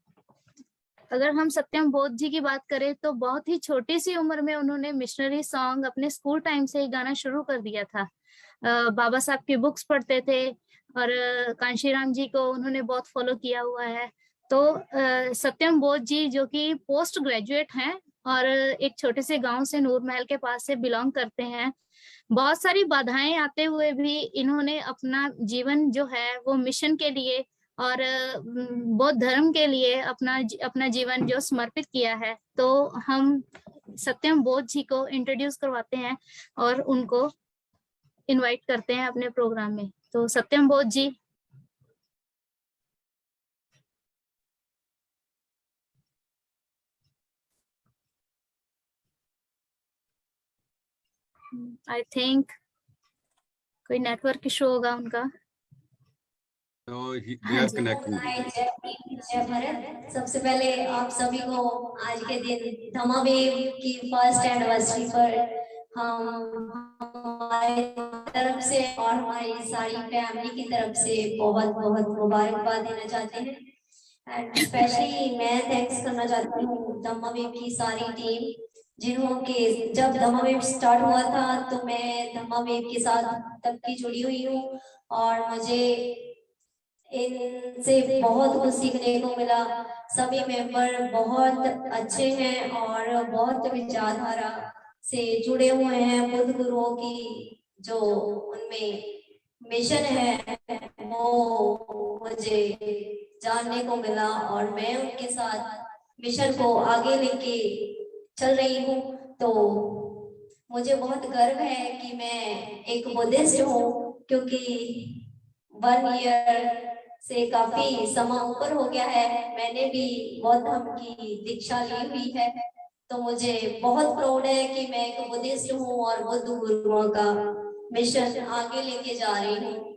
अगर हम सत्यम बोध जी की बात करें तो बहुत ही छोटी सी उम्र में उन्होंने मिशनरी सॉन्ग अपने स्कूल टाइम से ही गाना शुरू कर दिया था। बाबा साहब की बुक्स पढ़ते थे और कांशीराम जी को उन्होंने बहुत फॉलो किया हुआ है। तो सत्यम बोध जी जो कि पोस्ट ग्रेजुएट हैं और एक छोटे से गांव से नूर महल के पास से बिलोंग करते हैं। बहुत सारी बाधाएं आते हुए भी इन्होंने अपना जीवन जो है वो मिशन के लिए और बौद्ध धर्म के लिए अपना जीवन जो समर्पित किया है। तो हम सत्यम बोध जी को इंट्रोड्यूस करवाते हैं और उनको इनवाइट करते हैं अपने प्रोग्राम में। तो सत्यम बोध जी। आई थिंक कोई नेटवर्क इशू होगा उनका। तो we are connecting. जय भारत। सबसे पहले आप सभी को आज के दिन धम्मावेव की फर्स्ट एनिवर्सरी पर हम हमारी तरफ से और हमारी सारी फैमिली की तरफ से बहुत बहुत मुबारकबाद देना चाहते हैं। एंड स्पेशली मैं थैंक्स करना चाहती हूँ धम्मावेव की सारी टीम, जिन्हों के जब धम्मावेव स्टार्ट हुआ था तो मैं धम्मावेव के साथ तब की जुड़ी हुई हूँ और मुझे इनसे बहुत कुछ सीखने को मिला। सभी मेंबर बहुत अच्छे हैं और बहुत विचारधारा से जुड़े हुए हैं। बुद्ध गुरुओं की जो उनमें मिशन है वो मुझे जानने को मिला और मैं उनके साथ मिशन को आगे लेके चल रही हूँ। तो मुझे बहुत गर्व है कि मैं एक बुद्धिस्ट हूँ, क्योंकि 1 ईयर से काफी समय ऊपर हो गया है। मैंने भी बौद्ध धर्म की दीक्षा ली हुई है, तो मुझे बहुत प्राउड है कि मैं एक बुद्धिस्ट हूँ और बुद्ध गुरुओं का मिशन आगे लेके जा रही हूँ।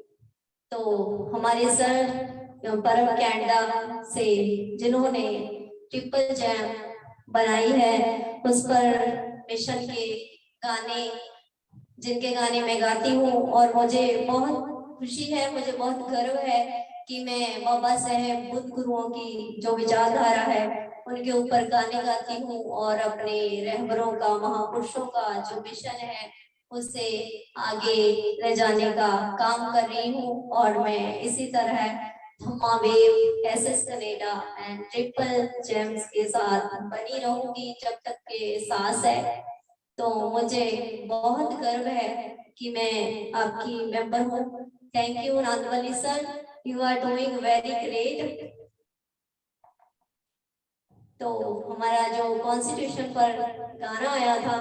तो हमारे सर परम कैनेडा से जिन्होंने ट्रिपल जैम बनाई है, उस पर मिशन के गाने, जिनके गाने मैं गाती हूँ और मुझे बहुत खुशी है, मुझे बहुत गर्व है कि मैं बाबा साहेब बुद्ध गुरुओं की जो विचारधारा है उनके ऊपर गाने गाती हूँ और अपने रहबरों का, महापुरुषों का जो मिशन है उससे आगे ले जाने का काम कर रही हूँ। और मैं इसी तरह धम्मावेव, SS Canada and triple gems के साथ बनी रहूंगी जब तक के सांस है। तो मुझे बहुत गर्व है कि मैं आपकी मेंबर हूँ। Thank you Nandvali sir, you are doing very great. तो हमारा जो कॉन्स्टिट्यूशन पर गाना आया था,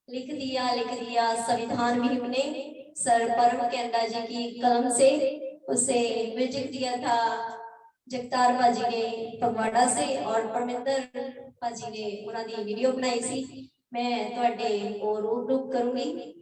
लिख दिया संविधान भीम ने, सर परम केंद्र जी की कलम से उसे म्यूजिक दिया था जगतार बाजी ने फगवाड़ा से, और परमिंदर बाजी ने उन्होंने वीडियो बनाई सी। मैं तुहाडे को रूप करूंगी।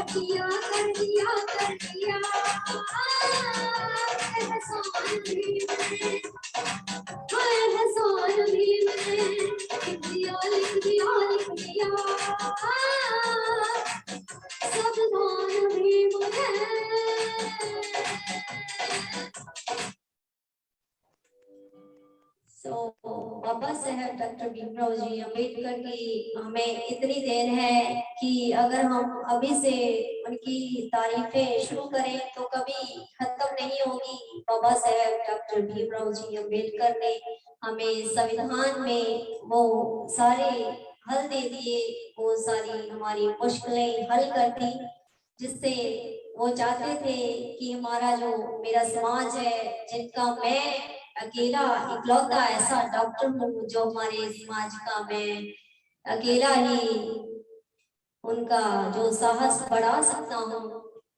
किया कर दिया एहसान भी मैंने, एहसान भी मैंने लिख दिया लिख दिया लिख दिया, संविधान भी मुझे। बाबा साहेब डॉक्टर भीमराव जी अम्बेडकर की हमें इतनी देर है कि अगर हम अभी से उनकी तारीफें शुरू करें तो कभी खत्म नहीं होगी। बाबा साहेब डॉक्टर भीमराव जी अम्बेडकर ने हमें संविधान में वो सारे हल दे दिए, वो सारी हमारी मुश्किलें हल कर दी, जिससे वो चाहते थे कि हमारा जो मेरा समाज है, जिनका मैं अकेला इकलौता ऐसा डॉक्टर हूँ जो हमारे समाज का मैं अकेला ही उनका जो साहस बढ़ा सकता हूँ।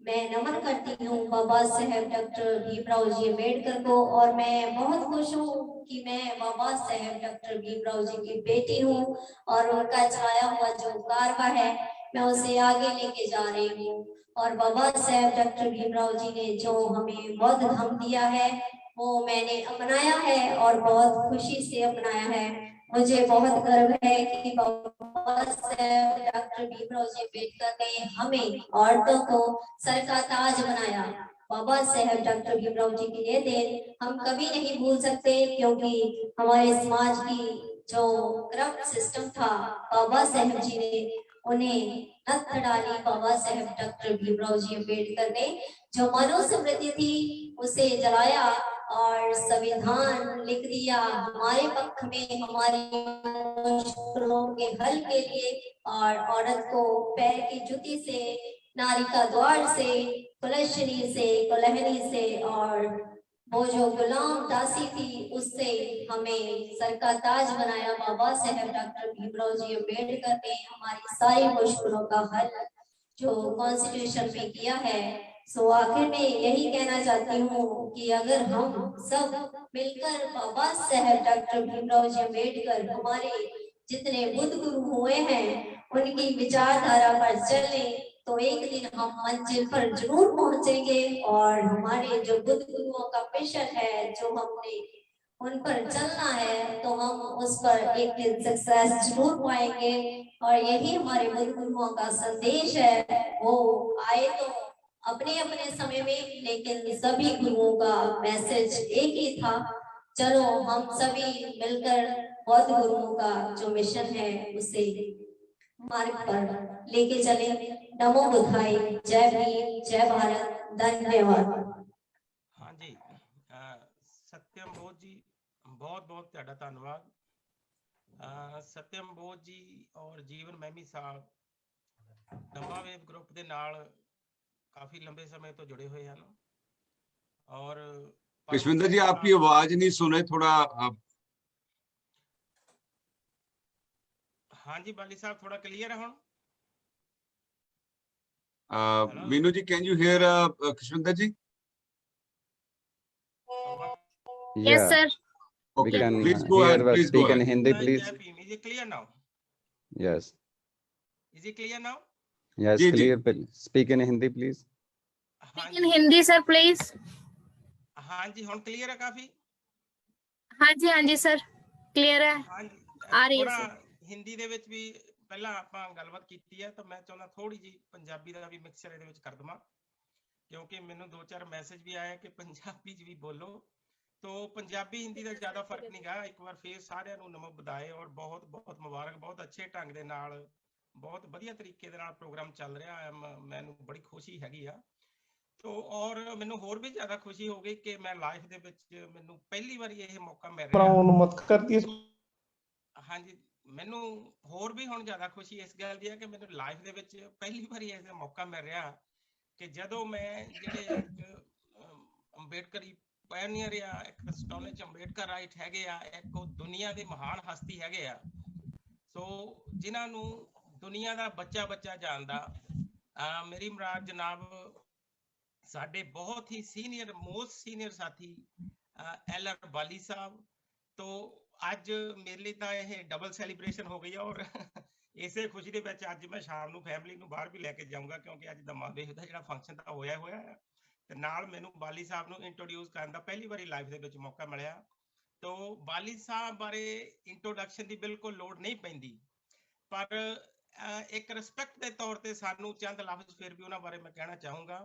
मैं नमन करती हूँ बाबा साहेब डॉक्टर भीमराव जी अम्बेडकर को, और मैं बहुत खुश हूँ कि मैं बाबा साहेब डॉक्टर भीमराव जी की बेटी हूँ और उनका चलाया हुआ जो कारवा है मैं उसे आगे लेके जा रही हूँ। और बाबा साहेब डॉक्टर भीमराव जी ने जो हमें बौद्ध धर्म दिया है वो मैंने अपनाया है और बहुत खुशी से अपनाया है। मुझे बहुत गर्व है कि बाबा साहेब डॉक्टर भीमराव जी अम्बेडकर ने हमें औरतों को सर का ताज बनाया। बाबा साहेब डॉक्टर भीमराव जी की ये देन हम कभी नहीं भूल सकते, क्योंकि हमारे समाज की जो करप्ट सिस्टम था बाबा साहेब जी ने उन्हें नत्थ डाली। बाबा साहेब डॉक्टर भीमराव जी अम्बेडकर ने जो मनुस्मृति थी उसे जलाया और संविधान लिख दिया हमारे पक्ष में, हमारी मुश्किलों के हल के लिए। और औरत को पैर की जुती से, नारी का द्वार से, कुलशनी से, कुलहनी से और वो जो गुलाम दासी थी उससे हमें सर का ताज बनाया। बाबा साहेब डॉक्टर भीमराव जी अम्बेडकर ने हमारी सारी मुश्किलों का हल जो कॉन्स्टिट्यूशन में किया है। सो आखिर में यही कहना चाहती हूँ कि अगर हम सब मिलकर बाबा साहेब डॉक्टर भीमराव जी अम्बेडकर हमारे जितने बुद्ध गुरु हुए हैं उनकी विचारधारा पर चले तो एक दिन हम मंजिल पर जरूर पहुंचेंगे। और हमारे जो बुद्ध गुरुओं का मिशन है जो हमने उन पर चलना है तो हम उस पर एक दिन सक्सेस जरूर पाएंगे। और यही हमारे बुद्ध गुरुओं का संदेश है। वो आए तो अपने अपने समय में, लेकिन सभी गुरुओं का मैसेज एक ही था। चलो हम सभी मिलकर बौद्ध गुरुओं का जो मिशन है उसे मार्ग पर लेके चले। नमो बुद्धाय, जय भीम, जय भारत, धन्यवाद। हाँ जी, सत्यम बोध जी बहुत बहुत ਤੁਹਾਡਾ ਧੰਨਵਾਦ। ਸਤਿਅਮ ਬੋਧ ਜੀ ਔਰ ਜੀਵਨ ਮਹਿਮੀ ਸਾਹਿਬ ਧੰਮਾ ਵੇਵ ਗਰੁੱਪ ਦੇ ਨਾਲ काफी लंबे समय तो जुड़े हुए हैं ना। और कृष्णविंदर जी आपकी आवाज नहीं सुने थोड़ा आप। हाँ जी बाली साहब थोड़ा क्लियर है हुण? Meenu ji can you hear Krishnavinder ji? Yes sir. We can please go hear ahead, us please go speak in ahead. Hindi, please. Is it clear now? Yes. Is it clear now? Yes, clear. Speak in Hindi, please. Speak in Hindi sir please. हाँ जी हुण clear है काफी? हाँ जी sir clear है। हाँ जी आ रही है थोड़ा सर। हिंदी ਦੇ ਵਿੱਚ ਵੀ ਪਹਿਲਾਂ ਆਪਾਂ ਗੱਲਬਾਤ ਕੀਤੀ ਹੈ ਤਾਂ ਮੈਂ ਚਾਹੁੰਦਾ ਥੋੜੀ ਜੀ ਪੰਜਾਬੀ ਦਾ ਵੀ ਮਿਕਸਚਰ ਇਹਦੇ ਵਿੱਚ ਕਰ ਦਵਾਂ, ਕਿਉਂਕਿ ਮੈਨੂੰ ਦੋ ਚਾਰ ਮੈਸੇਜ ਵੀ ਆਇਆ ਕਿ ਪੰਜਾਬੀ ਚ ਵੀ ਬੋਲੋ। तो पंजाबी हिंदी ਦਾ ਜ਼ਿਆਦਾ ਫਰਕ ਨਹੀਂ ਗਾ। ਇੱਕ ਵਾਰ ਫੇਰ ਸਾਰਿਆਂ ਨੂੰ ਨਮੋ ਬਧਾਏ ਔਰ ਬਹੁਤ ਬਹੁਤ ਮੁਬਾਰਕ। ਬਹੁਤ ਅੱਛੇ ਢੰਗ ਦੇ ਨਾਲ ਬਹੁਤ ਵਧੀਆ ਤਰੀਕੇ ਦੇ ਨਾਲ ਪ੍ਰੋਗਰਾਮ ਚੱਲ ਰਿਹਾ ਹੈ। ਮੈਨੂੰ ਬੜੀ ਖੁਸ਼ੀ ਹੈਗੀ ਆ। तो और ਮੈਨੂੰ ਹੋਰ ਵੀ ਜ਼ਿਆਦਾ ਖੁਸ਼ੀ ਹੋ ਗਈ ਕਿ ਮੈਂ ਲਾਈਫ ਦੇ ਵਿੱਚ ਮੈਨੂੰ ਪਹਿਲੀ ਵਾਰੀ ਇਹ ਮੌਕਾ ਮਿਲ ਰਿਹਾ। मत करती ਹਾਂਜੀ ਮੈਨੂੰ ਹੋਰ ਵੀ ਹੁਣ ਜ਼ਿਆਦਾ ਖੁਸ਼ੀ ਇਸ ਗੱਲ ਦੀ ਹੈ ਕਿ ਮੈਨੂੰ ਲਾਈਫ ਦੇ ਵਿੱਚ ਪਹਿਲੀ ਵਾਰੀ ਇਹ ਮੌਕਾ ਮਿਲ ਰਿਹਾ ਕਿ ਜਦੋਂ ਮੈਂ ਜਿਹੜੇ ਅੰਬੇਡਕਰੀ ਪਾਇਨੀਅਰ ਆ, ਇੱਕ ਸਟੋਨੇ ਚ ਅੰਬੇਡਕਰ ਰਾਈਟ ਹੈਗੇ ਆ, ਇੱਕ ਉਹ ਦੁਨੀਆ ਦੇ ਮਹਾਨ ਹਸਤੀ ਹੈਗੇ ਆ, ਸੋ ਜਿਨ੍ਹਾਂ ਨੂੰ ਦੁਨੀਆ ਦਾ ਬੱਚਾ ਬੱਚਾ ਜਾਣਦਾ। ਮੇਰੀ ਮੁਰਾਦ ਜਨਾਬ ਸਾਡੇ ਬਹੁਤ ਹੀ ਸੀਨੀਅਰ ਮੋਸਟ ਸੀਨੀਅਰ ਸਾਥੀ ਐਲਆਰ ਬਾਲੀ ਸਾਹਿਬ। तो ਅੱਜ ਮੇਰੇ ਲਈ ਤਾਂ ਇਹ ਡਬਲ ਸੈਲੀਬ੍ਰੇਸ਼ਨ ਹੋ ਗਈ ਔਰ ਇਸੇ ਖੁਸ਼ੀ ਦੇ ਵਿੱਚ ਅੱਜ ਮੈਂ ਸ਼ਾਮ ਨੂੰ ਫੈਮਿਲੀ ਨੂੰ ਬਾਹਰ ਵੀ ਲੈ ਕੇ ਜਾਊਂਗਾ, ਕਿਉਂਕਿ ਅੱਜ ਦਮਾ ਵੇਵ ਦਾ ਜਿਹੜਾ ਫੰਕਸ਼ਨ ਤਾਂ ਹੋਇਆ ਹੈ ਤੇ ਨਾਲ ਮੈਨੂੰ ਬਾਲੀ ਸਾਹਿਬ ਨੂੰ ਇੰਟਰੋਡਿਊਸ ਕਰਨ ਦਾ ਪਹਿਲੀ ਵਾਰੀ ਲਾਈਫ ਦੇ ਵਿੱਚ ਮੌਕਾ ਮਿਲਿਆ। ਤੋ ਬਾਲੀ ਸਾਹਿਬ ਬਾਰੇ ਇੰਟਰੋਡਕਸ਼ਨ ਦੀ ਬਿਲਕੁਲ ਲੋੜ ਨਹੀਂ ਪੈਂਦੀ, ਪਰ ਇੱਕ ਰਿਸਪੈਕਟ ਦੇ ਤੌਰ ਤੇ ਸਾਨੂੰ ਚੰਦ ਲਫ਼ਜ਼ ਫਿਰ ਵੀ ਉਹਨਾਂ ਬਾਰੇ ਮੈਂ ਕਹਿਣਾ ਚਾਹੂੰਗਾ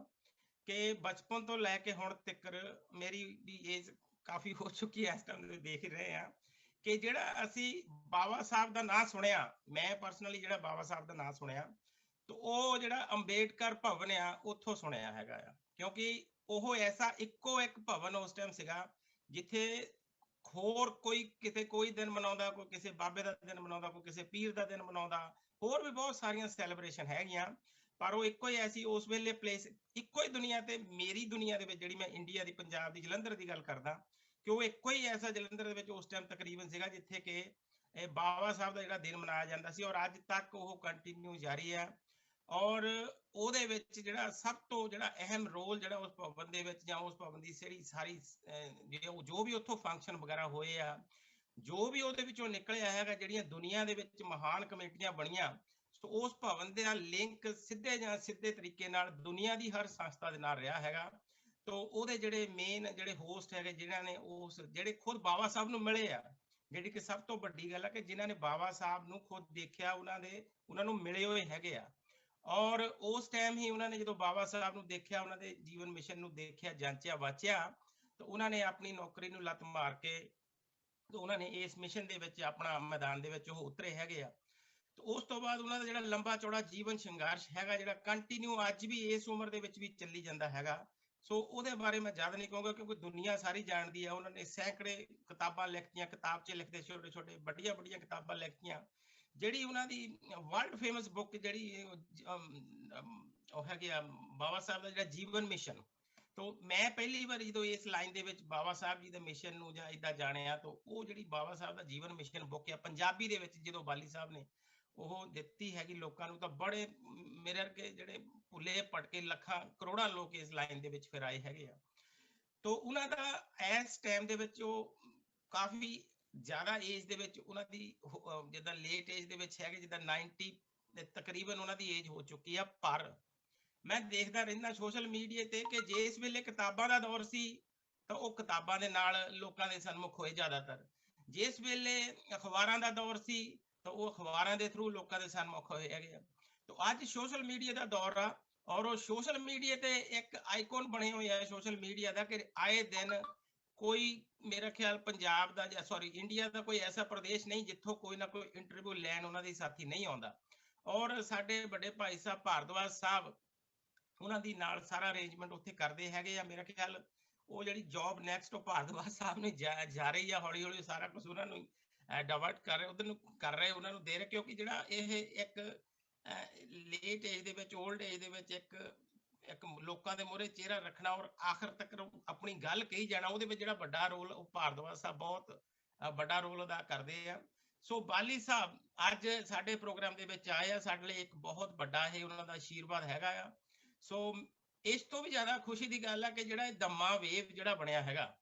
ਕਿ ਬਚਪਨ ਤੋਂ ਲੈ ਕੇ ਹੁਣ ਤੱਕ ਮੇਰੀ ਵੀ ਏਜ ਕਾਫੀ ਹੋ ਚੁੱਕੀ ਹੈ, ਇਸ ਟਾਈਮ ਦੇ ਦੇਖ ਹੀ ਰਹੇ ਆ ਕਿ ਜਿਹੜਾ ਅਸੀਂ ਬਾਬਾ ਸਾਹਿਬ ਦਾ ਨਾਂ ਸੁਣਿਆ, ਮੈਂ ਪਰਸਨਲੀ ਜਿਹੜਾ ਬਾਬਾ ਸਾਹਿਬ ਦਾ ਨਾਂ ਸੁਣਿਆ ਤੇ ਉਹ ਜਿਹੜਾ ਅੰਬੇਡਕਰ ਭਵਨ ਆ ਉੱਥੋਂ ਸੁਣਿਆ ਹੈਗਾ ਆ, ਕਿਉਂਕਿ ਉਹ ਐਸਾ ਇੱਕੋ ਇੱਕ ਭਵਨ ਉਸ ਟਾਈਮ ਸੀਗਾ ਜਿੱਥੇ ਹੋਰ ਕੋਈ ਕਿਤੇ ਕੋਈ ਦਿਨ ਮਨਾਉਂਦਾ, ਕੋਈ ਕਿਸੇ ਬਾਬੇ ਦਾ ਦਿਨ ਮਨਾਉਂਦਾ, ਕੋਈ ਕਿਸੇ ਪੀਰ ਦਾ ਦਿਨ ਮਨਾਉਂਦਾ, ਹੋਰ ਵੀ ਬਹੁਤ ਸਾਰੀਆਂ ਸੈਲੀਬ੍ਰੇਸ਼ਨ ਹੈਗੀਆਂ, ਪਰ ਉਹ ਇੱਕੋ ਹੀ ਐਸੀ ਉਸ ਵੇਲੇ ਪਲੇਸ ਇੱਕੋ ਹੀ ਦੁਨੀਆ ਤੇ ਮੇਰੀ ਦੁਨੀਆ ਦੇ ਵਿੱਚ ਜਿਹੜੀ ਮੈਂ ਇੰਡੀਆ ਦੀ ਪੰਜਾਬ ਦੀ ਜਲੰਧਰ ਦੀ ਗੱਲ ਕਰਦਾ ਕਿ ਉਹ ਇੱਕੋ ਹੀ ਐਸਾ ਜਲੰਧਰ ਦੇ ਵਿੱਚ ਉਸ ਟਾਈਮ ਤਕਰੀਬਨ ਸੀਗਾ ਜਿੱਥੇ ਕਿ ਇਹ ਬਾਬਾ ਸਾਹਿਬ ਦਾ ਜਿਹੜਾ ਦਿਨ ਮਨਾਇਆ ਜਾਂਦਾ ਸੀ ਔਰ ਅੱਜ ਤੱਕ ਉਹ ਕੰਟੀਨਿਊ ਜਾਰੀ ਹੈ। ਔਰ ਉਹਦੇ ਵਿੱਚ ਜਿਹੜਾ ਸਭ ਤੋਂ ਜਿਹੜਾ ਅਹਿਮ ਰੋਲ ਜਿਹੜਾ ਉਸ ਭਵਨ ਦੇ ਵਿੱਚ ਜਾਂ ਉਸ ਭਵਨ ਦੀ ਜਿਹੜੀ ਸਾਰੀ ਜੋ ਵੀ ਉੱਥੋਂ ਫੰਕਸ਼ਨ ਵਗੈਰਾ ਹੋਏ ਆ, ਜੋ ਵੀ ਉਹਦੇ ਵਿੱਚੋਂ ਨਿਕਲਿਆ ਹੈਗਾ, ਜਿਹੜੀਆਂ ਦੁਨੀਆ ਦੇ ਵਿੱਚ ਮਹਾਨ ਕਮੇਟੀਆਂ ਬਣੀਆਂ, ਸੋ ਉਸ ਭਵਨ ਦੇ ਨਾਲ ਲਿੰਕ ਸਿੱਧੇ ਜਾਂ ਸਿੱਧੇ ਤਰੀਕੇ ਨਾਲ ਦੁਨੀਆ ਦੀ ਹਰ ਸੰਸਥਾ ਦੇ ਨਾਲ ਰਿਹਾ ਹੈਗਾ। ਤੋ ਉਹਦੇ ਜਿਹੜੇ ਮੇਨ ਜਿਹੜੇ ਹੋਸਟ ਹੈਗੇ ਜਿਨ੍ਹਾਂ ਨੇ ਉਸ ਜਿਹੜੇ ਖੁਦ ਬਾਬਾ ਸਾਹਿਬ ਨੂੰ ਮਿਲੇ ਆ, ਜਿਹੜੀ ਕਿ ਸਭ ਤੋਂ ਵੱਡੀ ਗੱਲ ਹੈ ਕਿ ਜਿਨ੍ਹਾਂ ਨੇ ਬਾਬਾ ਸਾਹਿਬ ਨੂੰ ਖੁਦ ਦੇਖਿਆ, ਉਹਨਾਂ ਨੂੰ ਮਿਲੇ ਹੋਏ ਹੈਗੇ ਆ। ਔਰ ਉਸ ਟਾਈਮ ਹੀ ਉਹਨਾਂ ਨੇ ਜਦੋਂ ਬਾਬਾ ਸਾਹਿਬ ਨੂੰ ਦੇਖਿਆ, ਉਹਨਾਂ ਦੇ ਜੀਵਨ ਮਿਸ਼ਨ ਨੂੰ ਦੇਖਿਆ, ਜਾਂਚਿਆ ਵਾਚਿਆ, ਤਾਂ ਉਹਨਾਂ ਨੇ ਆਪਣੀ ਨੌਕਰੀ ਨੂੰ ਲੱਤ ਮਾਰ ਕੇ ਤੇ ਉਹਨਾਂ ਨੇ ਇਸ ਮਿਸ਼ਨ ਦੇ ਵਿੱਚ ਆਪਣਾ ਮੈਦਾਨ ਦੇ ਵਿੱਚ ਉਹ ਉਤਰੇ ਹੈਗੇ ਆ। ਤੇ ਉਸ ਤੋਂ ਬਾਅਦ ਉਹਨਾਂ ਦਾ ਜਿਹੜਾ ਲੰਬਾ ਚੌੜਾ ਜੀਵਨ ਸੰਘਰਸ਼ ਹੈਗਾ ਜਿਹੜਾ ਕੰਟੀਨਿਊ ਅੱਜ ਵੀ ਇਸ ਉਮਰ ਦੇ ਵਿੱਚ ਵੀ ਚੱਲੀ ਜਾਂਦਾ ਹੈਗਾ। ਸੋ ਉਹਦੇ ਬਾਰੇ ਮੈਂ ਜ਼ਿਆਦਾ ਨਹੀਂ ਕਹੂੰਗਾ ਕਿਉਂਕਿ ਦੁਨੀਆ ਸਾਰੀ ਜਾਣਦੀ ਆ। ਉਹਨਾਂ ਨੇ ਸੈਂਕੜੇ ਕਿਤਾਬਾਂ ਲਿਖਤੀਆਂ, ਕਿਤਾਬਚੇ ਲਿਖਦੇ, ਛੋਟੇ ਛੋਟੇ ਵੱਡੀਆਂ ਕਿਤਾਬਾਂ ਲਿਖਤੀਆਂ। ਜਿਹੜੀ ਉਹਨਾਂ ਦੀ ਵਰਲਡ ਫੇਮਸ ਬੁੱਕ ਜਿਹੜੀ ਉਹ ਹੈਗੀ ਆ ਬਾਬਾ ਸਾਹਿਬ ਦਾ ਜਿਹੜਾ ਜੀਵਨ ਮਿਸ਼ਨ। ਤੋ ਮੈਂ ਪਹਿਲੀ ਵਾਰ ਜਦੋਂ ਇਸ ਲਾਈਨ ਦੇ ਵਿੱਚ ਬਾਬਾ ਸਾਹਿਬ ਜੀ ਦੇ ਮਿਸ਼ਨ ਨੂੰ ਜਾਂ ਇਦਾਂ ਜਾਣਿਆ, ਤਾਂ ਉਹ ਜਿਹੜੀ ਬਾਬਾ ਸਾਹਿਬ ਦਾ ਜੀਵਨ ਮਿਸ਼ਨ ਬੁੱਕ ਆ ਪੰਜਾਬੀ ਦੇ ਵਿੱਚ ਜਦੋਂ ਬਾਲੀ ਸਾਹਿਬ ਨੇ ਉਹ ਦਿੱਤੀ ਹੈਗੀ ਲੋਕਾਂ ਨੂੰ, ਤਾਂ ਬੜੇ ਮੇਰੇ ਵਰਗੇ ਜਿਹੜੇ ਭੁੱਲੇ ਭਟਕੇ ਲੱਖਾਂ ਕਰੋੜਾਂ ਲੋਕ ਇਸ ਲਾਈਨ ਦੇ ਵਿੱਚ ਫਿਰ ਆਏ ਹੈਗੇ ਆ। ਤੋ ਉਹਨਾਂ ਦਾ ਇਸ ਟਾਈਮ ਦੇ ਵਿੱਚ ਉਹ ਕਾਫੀ ਜ਼ਿਆਦਾ ਏਜ ਦੇ ਵਿੱਚ ਉਹਨਾਂ ਦੀ ਜਿੱਦਾਂ ਲੇਟ ਏਜ ਦੇ ਵਿੱਚ ਹੈਗੇ, ਜਿੱਦਾਂ 90 ਤਕਰੀਬਨ ਉਹਨਾਂ ਦੀ ਏਜ ਹੋ ਚੁੱਕੀ ਆ। ਪਰ ਮੈਂ ਦੇਖਦਾ ਰਹਿੰਦਾ ਸੋਸ਼ਲ ਮੀਡੀਆ ਤੇ ਕਿ ਜੇ ਇਸ ਵੇਲੇ ਕਿਤਾਬਾਂ ਦਾ ਦੌਰ ਸੀ ਤਾਂ ਉਹ ਕਿਤਾਬਾਂ ਦੇ ਨਾਲ ਲੋਕਾਂ ਦੇ ਸਨਮੁਖ ਹੋਏ ਜ਼ਿਆਦਾਤਰ, ਜਿਸ ਵੇਲੇ ਅਖਬਾਰਾਂ ਦਾ ਦੌਰ ਸੀ ਤਾਂ ਉਹ ਅਖਬਾਰਾਂ ਦੇ ਥਰੂ ਲੋਕਾਂ ਦੇ ਸਨਮੁਖ ਹੋਏ ਹੈਗੇ ਆ। ਤਾਂ ਅੱਜ ਸੋਸ਼ਲ ਮੀਡੀਆ ਦਾ ਦੌਰ ਆ ਔਰ ਉਹ ਸੋਸ਼ਲ ਮੀਡੀਆ ਤੇ ਇੱਕ ਆਈਕਨ ਬਣੇ ਹੋਏ ਆ ਸੋਸ਼ਲ ਮੀਡੀਆ ਦਾ ਕਿ ਆਏ ਦਿਨ ਕੋਈ ਮੇਰਾ ਖਿਆਲ ਪੰਜਾਬ ਦਾ ਜਾਂ ਸੌਰੀ ਇੰਡੀਆ ਦਾ ਕੋਈ ਐਸਾ ਪ੍ਰਦੇਸ਼ ਨਹੀਂ ਜਿੱਥੋਂ ਕੋਈ ਨਾ ਕੋਈ ਇੰਟਰਵਿਊ ਲੈਣ ਉਹਨਾਂ ਦੀ ਸਾਥੀ ਨਹੀਂ ਆਉਂਦਾ। ਔਰ ਸਾਡੇ ਵੱਡੇ ਭਾਈ ਸਾਹਿਬ ਭਾਰਦਵਾਜ ਸਾਹਿਬ ਉਹਨਾਂ ਦੀ ਨਾਲ ਸਾਰਾ ਅਰੇਂਜਮੈਂਟ ਉੱਥੇ ਕਰਦੇ ਹੈਗੇ ਆ। ਮੇਰਾ ਖਿਆਲ ਉਹ ਜਿਹੜੀ ਜੌਬ ਨੈਕਸਟ ਉਹ ਭਾਰਦਵਾਜ ਸਾਹਿਬ ਨੇ ਜਾ ਰਹੀ ਆ, ਹੌਲੀ ਹੌਲੀ ਸਾਰਾ ਕੁਝ ਉਹਨਾਂ ਨੂੰ ਡਾਇਵਰਟ ਕਰ ਰਹੇ, ਉਧਰ ਨੂੰ ਕਰ ਰਹੇ, ਉਹਨਾਂ ਨੂੰ ਦੇ ਰਹੇ, ਕਿਉਂਕਿ ਜਿਹੜਾ ਇਹ ਇੱਕ ਲੇਟ ਏਜ ਦੇ ਵਿੱਚ ਓਲਡ ਏਜ ਦੇ ਵਿੱਚ ਇੱਕ ਲੋਕਾਂ ਦੇ ਮੂਹਰੇ ਚਿਹਰਾ ਰੱਖਣਾ ਔਰ ਆਖਰ ਤੱਕ ਆਪਣੀ ਗੱਲ ਕਹੀ ਜਾਣਾ, ਉਹਦੇ ਵਿੱਚ ਜਿਹੜਾ ਵੱਡਾ ਰੋਲ ਉਹ ਭਾਰਦਵਾਜ ਸਾਹਿਬ ਬਹੁਤ ਵੱਡਾ ਰੋਲ ਅਦਾ ਕਰਦੇ ਆ। ਸੋ ਬਾਲੀ ਸਾਹਿਬ ਅੱਜ ਸਾਡੇ ਪ੍ਰੋਗਰਾਮ ਦੇ ਵਿੱਚ ਆਏ ਆ, ਸਾਡੇ ਲਈ ਇੱਕ ਬਹੁਤ ਵੱਡਾ ਇਹ ਉਹਨਾਂ ਦਾ ਆਸ਼ੀਰਵਾਦ ਹੈਗਾ ਆ। ਸੋ ਇਸ ਤੋਂ ਵੀ ਜ਼ਿਆਦਾ ਖੁਸ਼ੀ ਦੀ ਗੱਲ ਆ ਕਿ ਜਿਹੜਾ ਇਹ ਦਮਾ ਵੇਵ ਜਿਹੜਾ ਬਣਿਆ ਹੈਗਾ,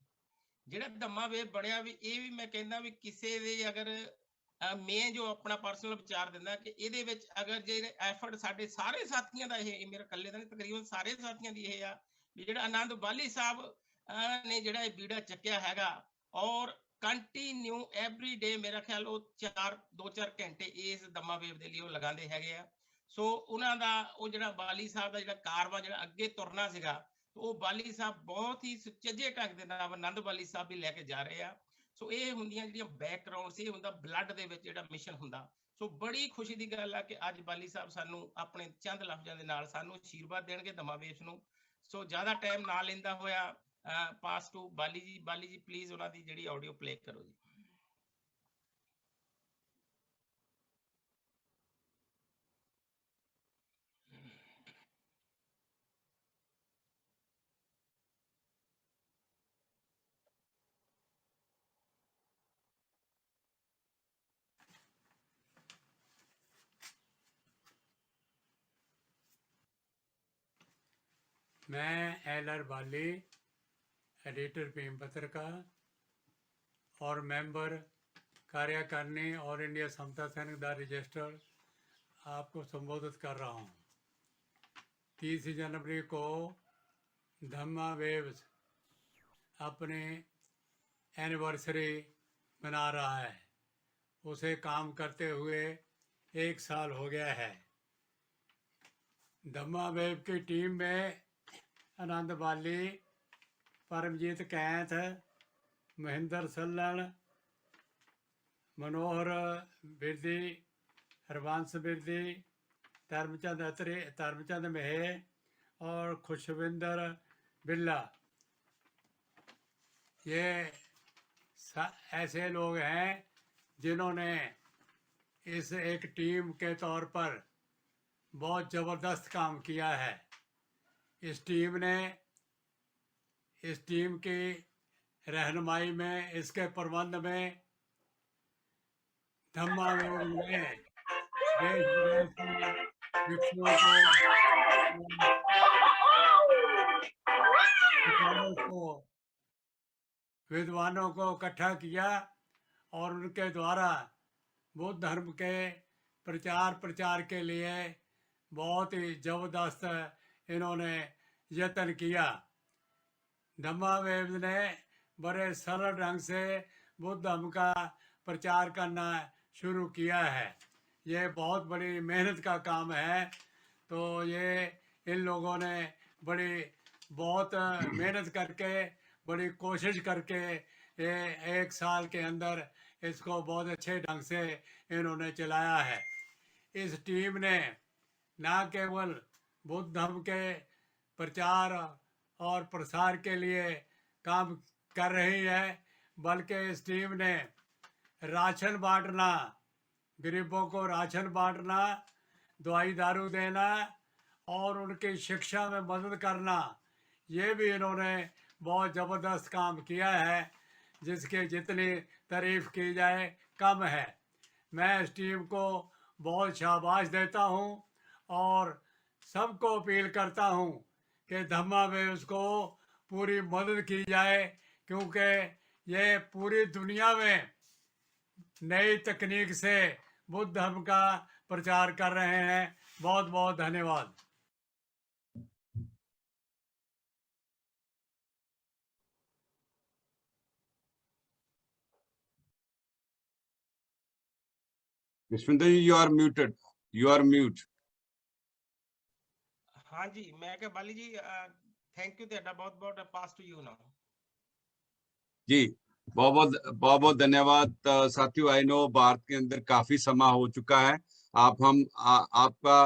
ਜਿਹੜਾ ਦਮਾ ਵੇਵ ਬਣਿਆ ਵੀ ਇਹ ਵੀ ਮੈਂ ਕਹਿੰਦਾ ਵੀ ਕਿਸੇ ਦੇ ਅਗਰ ਮੈਂ ਜੋ ਆਪਣਾ ਪਰਸਨਲ ਵਿਚਾਰ ਦਿੰਦਾ ਕਿ ਇਹਦੇ ਵਿੱਚ ਅਗਰ ਜੇ ਐਫਰਟ ਸਾਡੇ ਸਾਰੇ ਸਾਥੀਆਂ ਦਾ ਇਹ ਮੇਰੇ ਇਕੱਲੇ ਦਾ ਨਹੀਂ ਤਕਰੀਬਨ ਸਾਰੇ ਸਾਥੀਆਂ ਦੀ ਇਹ ਆ ਵੀ ਜਿਹੜਾ ਆਨੰਦ ਬਾਲੀ ਸਾਹਿਬ ਨੇ ਜਿਹੜਾ ਇਹ ਬੀੜਾ ਚੱਕਿਆ ਹੈਗਾ ਔਰ ਕੰਟੀਨਿਊ ਐਵਰੀ ਡੇ ਮੇਰਾ ਖਿਆਲ ਉਹ 2-4 ਘੰਟੇ ਇਸ ਦਮਾ ਵੇਵ ਦੇ ਲਈ ਉਹ ਲਗਾਉਂਦੇ ਹੈਗੇ ਆ। ਸੋ ਉਹਨਾਂ ਦਾ ਉਹ ਜਿਹੜਾ ਬਾਲੀ ਸਾਹਿਬ ਦਾ ਜਿਹੜਾ ਕਾਰਵਾ ਜਿਹੜਾ ਅੱਗੇ ਤੁਰਨਾ ਸੀਗਾ, ਉਹ ਬਾਲੀ ਸਾਹਿਬ ਬਹੁਤ ਹੀ ਸੁਚੱਜੇ ਢੰਗ ਦੇ ਨਾਲ ਆਨੰਦ ਬਾਲੀ ਸਾਹਿਬ ਵੀ ਲੈ ਕੇ ਜਾ ਰਹੇ ਆ। ਸੋ ਇਹ ਹੁੰਦੀਆਂ ਜਿਹੜੀਆਂ ਬੈਕਗ੍ਰਾਉਂਡਸ, ਇਹ ਹੁੰਦਾ ਬਲੱਡ ਦੇ ਵਿੱਚ ਜਿਹੜਾ ਮਿਸ਼ਨ ਹੁੰਦਾ। ਸੋ ਬੜੀ ਖੁਸ਼ੀ ਦੀ ਗੱਲ ਆ ਕਿ ਅੱਜ ਬਾਲੀ ਸਾਹਿਬ ਸਾਨੂੰ ਆਪਣੇ ਚੰਦ ਲਫ਼ਜ਼ਾਂ ਦੇ ਨਾਲ ਸਾਨੂੰ ਆਸ਼ੀਰਵਾਦ ਦੇਣਗੇ ਦਮਾ ਵੇਵ ਨੂੰ। ਸੋ ਜ਼ਿਆਦਾ ਟਾਈਮ ਨਾ ਲੈਂਦਾ ਹੋਇਆ ਪਾਸ ਟੂ ਬਾਲੀ ਜੀ ਪਲੀਜ਼ ਉਹਨਾਂ ਦੀ ਜਿਹੜੀ ਆਡੀਓ ਪਲੇ ਕਰੋ ਜੀ। मैं LR बाली, एडिटर भीम पत्रकार और मैंबर कार्यकारिणी ऑल इंडिया समता सैनिक दा रजिस्टर्ड आपको संबोधित कर रहा हूँ। 30 जनवरी को धम्मा वेव्स अपनी एनिवर्सरी मना रहा है। उसे काम करते हुए 1 साल हो गया है। धम्मा वेव की टीम में आनंद बाली, परमजीत कैंथ, महेंद्र सल्लन, मनोहर बिरदी, हरवंश बिरदी, धर्मचंद मेहे और खुशविंदर बिल्ला, ये ऐसे लोग हैं जिन्होंने इस एक टीम के तौर पर बहुत ज़बरदस्त काम किया है। इस टीम की रहनुमाई में, इसके प्रबंध में धम्मा वेव ने देश विदेश को विद्वानों को इकट्ठा किया और उनके द्वारा बुद्ध धर्म के प्रचार के लिए बहुत ही जबरदस्त इन्होंने यत्न किया। धम्मा वेव ने बड़े सरल ढंग से बुद्ध धर्म का प्रचार करना शुरू किया है। ये बहुत बड़ी मेहनत का काम है। तो ये इन लोगों ने बहुत मेहनत करके, बड़ी कोशिश करके ये 1 साल के अंदर इसको बहुत अच्छे ढंग से इन्होंने चलाया है। इस टीम ने न केवल बुद्ध धर्म के प्रचार और प्रसार के लिए काम कर रही है, बल्कि इस टीम ने राशन बांटना, गरीबों को राशन बांटना, दवाई दारू देना और उनकी शिक्षा में मदद करना, ये भी इन्होंने बहुत ज़बरदस्त काम किया है, जिसके जितनी तारीफ की जाए कम है। मैं इस टीम को बहुत शाबाश देता हूँ और सबको अपील करता हूँ कि धम्मा वेव्स को पूरी मदद की जाए, क्योंकि ये पूरी दुनिया में नई तकनीक से बुद्ध धर्म का प्रचार कर रहे हैं। बहुत बहुत धन्यवाद। Krishwinder ji, you are muted. You are mute. हाँ जी, मैं क्या बाली जी, थैंक यू, तेरा बहुत बहुत पास टू यू नाउ। जी, बहुत धन्यवाद साथियों। आई नो भारत के अंदर काफी समय हो चुका है। आपका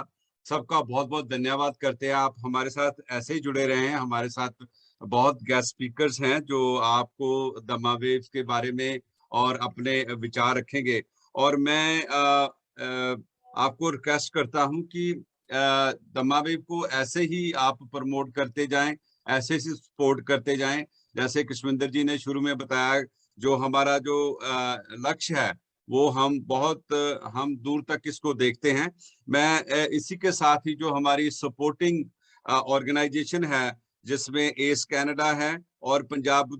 सबका बहुत बहुत धन्यवाद करते हैं। आप हमारे साथ ऐसे ही जुड़े रहे हैं। हमारे साथ बहुत गेस्ट स्पीकर्स हैं जो आपको धम्मा वेव्स के बारे में और अपने विचार रखेंगे। और मैं आपको रिक्वेस्ट करता हूं कि धम्मा वेव को ऐसे ही आप प्रमोट करते जाएं, ऐसे ही सपोर्ट करते जाएं। जैसे कृष्णविंदर जी ने शुरू में बताया, जो हमारा जो लक्ष्य है वो हम दूर तक इसको देखते हैं। मैं इसी के साथ ही जो हमारी सपोर्टिंग ऑर्गेनाइजेशन है, जिसमें एस कनाडा है और पंजाब